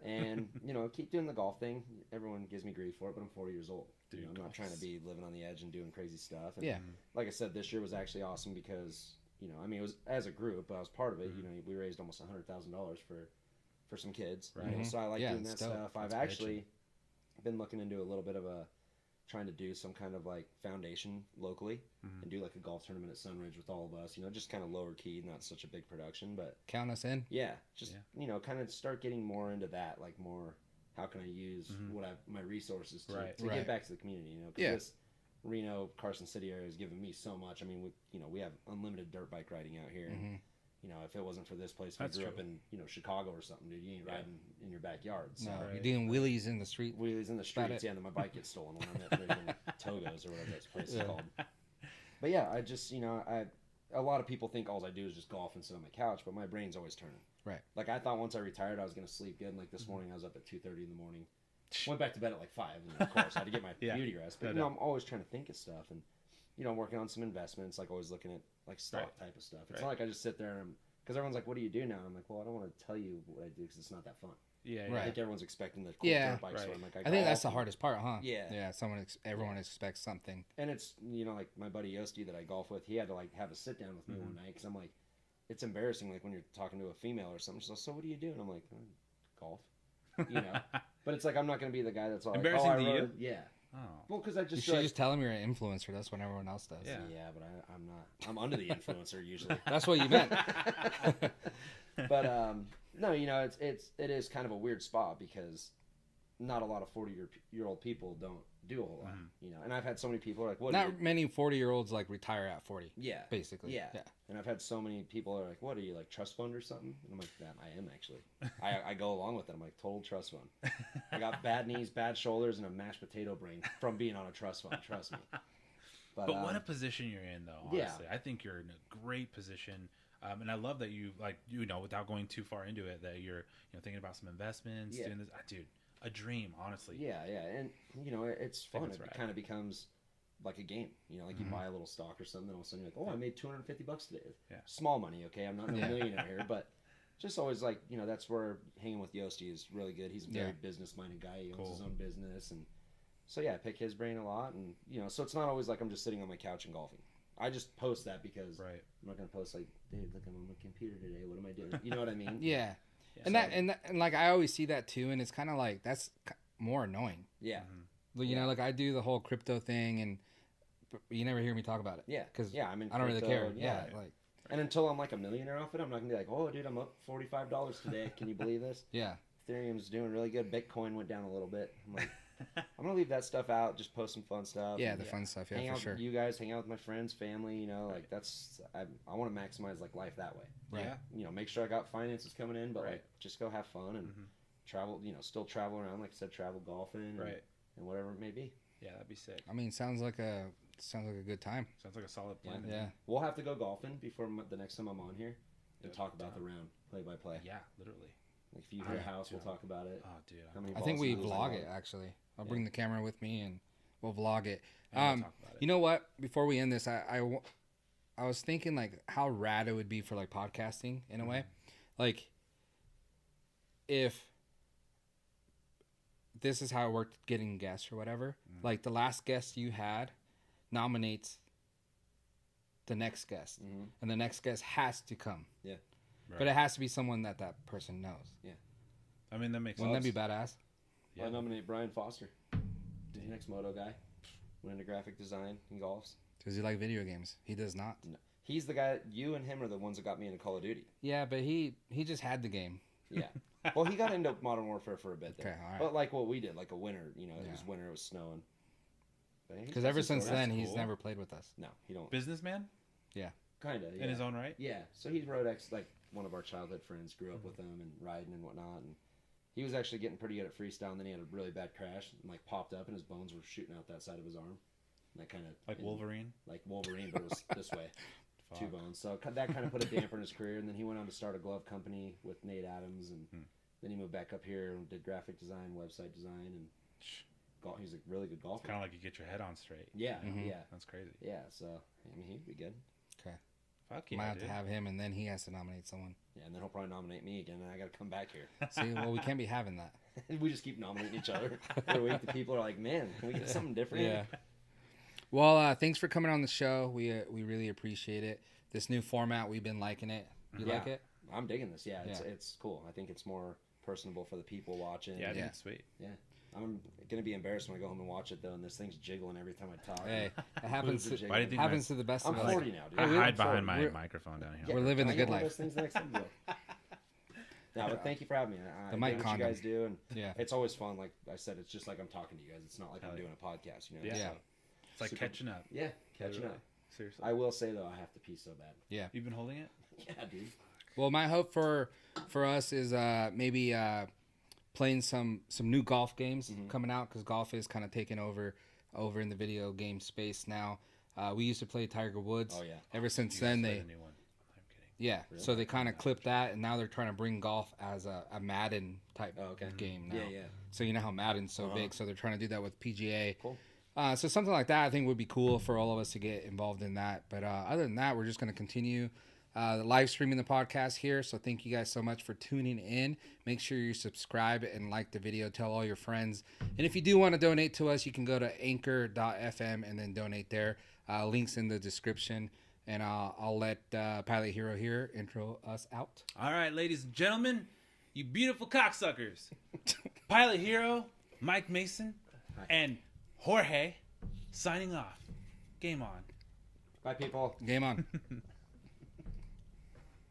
And keep doing the golf thing. Everyone gives me grief for it, but I'm 40 years old. Dude, I'm not trying to be living on the edge and doing crazy stuff. And yeah. Like I said, this year was actually awesome because I mean, it was as a group, but I was part of it. We raised almost $100,000 for some kids. Right. So I like doing that stuff. That's I've actually been looking into a little bit of trying to do some kind of like foundation locally and do like a golf tournament at Sunridge with all of us, just kind of lower key, not such a big production, but count us in. Yeah. Just, kind of start getting more into that, like more, how can I use my resources to give back to the community, because this Reno, Carson City area has given me so much. I mean, we have unlimited dirt bike riding out here. And, if it wasn't for this place, if I grew up in, Chicago or something, dude, you ain't riding in your backyard. So. No, you're doing wheelies in the street. Wheelies in the streets, and then my bike gets stolen when I'm at freaking Togo's or whatever that place is called. But yeah, I just, a lot of people think all I do is just golf and sit on my couch, but my brain's always turning. Right. Like I thought once I retired, I was going to sleep good. And like this morning, I was up at 2:30 in the morning. Went back to bed at like 5, and of course I had to get my beauty rest. But I'm always trying to think of stuff, and I'm working on some investments, like always looking at like stock type of stuff. It's not like I just sit there and because everyone's like, "What do you do now?" I'm like, "Well, I don't want to tell you what I do because it's not that fun." Yeah, I think everyone's expecting the cool dirt bike store. I'm like, I think that's the hardest part, huh? Yeah, yeah. Everyone expects something, and it's like my buddy Yosti that I golf with. He had to like have a sit down with me one night because I'm like, it's embarrassing like when you're talking to a female or something. She's like, "So what do you do?" And I'm like, "Golf," But it's like I'm not going to be the guy that's all embarrassing like, to you. Yeah. Oh. Well, because I just you should just tell him you're an influencer. That's what everyone else does. Yeah, but I'm not. I'm under the influencer usually. That's what you meant. But no, it is kind of a weird spot because not a lot of 40-year-old people don't do a whole lot. And I've had so many people like, "What?" Not many 40-year-olds like retire at 40. Yeah, basically. Yeah. And I've had so many people are like, "What are you like trust fund or something?" And I'm like, "That I am actually." I go along with it. I'm like, total trust fund. I got bad knees, bad shoulders, and a mashed potato brain from being on a trust fund. Trust me. But what a position you're in, though. Honestly, I think you're in a great position. And I love that you without going too far into it, that you're thinking about some investments, doing this. Dude, a dream, honestly. Yeah, and it's fun. It kind of becomes like a game. Like you buy a little stock or something, and all of a sudden you're like, "Oh, I made $250 today." Yeah. Small money, okay. I'm not a millionaire here, but just always like that's where hanging with Yosti is really good. He's a very business-minded guy. He owns his own business, and so I pick his brain a lot, and so it's not always like I'm just sitting on my couch and golfing. I just post that because I'm not going to post like, "Dude, look, I'm on my computer today. What am I doing?" You know what I mean? Yeah. And like I always see that too, and it's kind of like that's more annoying. Yeah. Like I do the whole crypto thing, and you never hear me talk about it. Yeah. Because I mean, I don't really care. Yeah. And until I'm like a millionaire off it, I'm not gonna be like, "Oh, dude, I'm up $45 today. Can you believe this?" Yeah. Ethereum's doing really good. Bitcoin went down a little bit. I'm like, I'm gonna leave that stuff out. Just post some fun stuff. Yeah, the fun stuff. Yeah, hang for out sure. With you guys, hang out with my friends, family. Like that's I want to maximize like life that way. Right. Yeah. Make sure I got finances coming in, but like just go have fun and travel. Still travel around. Like I said, travel golfing. And whatever it may be. Yeah, that'd be sick. I mean, sounds like a good time. Sounds like a solid plan. Yeah. We'll have to go golfing before the next time I'm on here and talk about the round, play by play. Yeah, literally. Like if you hit a house, we'll talk about it. Oh, dude. I think we vlog it actually. I'll bring the camera with me and we'll vlog it. We'll talk about it. You know what? Before we end this, I was thinking like how rad it would be for like podcasting in a way, like if this is how it worked getting guests or whatever. Like the last guest you had nominates the next guest, and the next guest has to come. Yeah. Right. But it has to be someone that person knows. Yeah. I mean, that makes sense. Wouldn't that be badass? Yeah. I nominate Brian Foster. The next moto guy. Went into graphic design and golfs. Does he like video games? He does not. No. He's the guy. You and him are the ones that got me into Call of Duty. Yeah, but he just had the game. Yeah. Well, he got into Modern Warfare for a bit there. Okay, all right. But like what we did, like a winter, you know, it was winter, it was snowing. Because ever since then, he's never played with us. No, he don't. Businessman? Yeah. Kind of, yeah. In his own right? Yeah. So he's rode like one of our childhood friends, grew up with him and riding and whatnot. And he was actually getting pretty good at freestyle, and then he had a really bad crash and like popped up and his bones were shooting out that side of his arm. And that kind of... Like Wolverine? Like Wolverine, but it was this way. 2 bones. So that kind of put a damper in his career. And then he went on to start a glove company with Nate Adams. And then he moved back up here and did graphic design, website design. And he's a really good golfer. Kind of like you get your head on straight. Yeah, yeah. That's crazy. Yeah, so, I mean, he'd be good. Okay. Fuck yeah, Might have to have him, and then he has to nominate someone. Yeah, and then he'll probably nominate me again, and I got to come back here. See, well, we can't be having that. We just keep nominating each other. Every week, the people are like, man, can we get something different? Yeah. Well, thanks for coming on the show. We really appreciate it. This new format, we've been liking it. You like it? I'm digging this. Yeah, it's cool. I think it's more personable for the people watching. Yeah, I think it's sweet. Yeah. I'm going to be embarrassed when I go home and watch it, though, and this thing's jiggling every time I talk. Hey, it happens to the best of us. I'm 40 now, dude. I hide behind my microphone down here. We're living the good life. Those things next time you go. No, but thank you for having me. I mic what you guys do, and it's always fun. Like I said, it's just like I'm talking to you guys. It's not like I'm doing a podcast, you know? Yeah. So, it's like catching up. Yeah, catching up. Seriously. I will say, though, I have to pee so bad. Yeah. You've been holding it? Yeah, dude. Well, my hope for us is maybe playing some new golf games coming out, because golf is kind of taking over in the video game space now. We used to play Tiger Woods. Oh, yeah. Ever since then, they... A new one. I'm kidding. Yeah, really? So they kind of clipped that, and now they're trying to bring golf as a Madden type game now. Yeah. So you know how Madden's so big, so they're trying to do that with PGA. Cool. So something like that I think would be cool for all of us to get involved in that. But other than that, we're just going to continue live streaming the podcast here. So thank you guys so much for tuning in. Make sure you subscribe and like the video. Tell all your friends. And if you do want to donate to us, you can go to anchor.fm and then donate there. Links in the description. And I'll let Pilot Hero here intro us out. All right, ladies and gentlemen, you beautiful cocksuckers. Pilot Hero, Mike Mason, and Jorge signing off. Game on. Bye, people. Game on.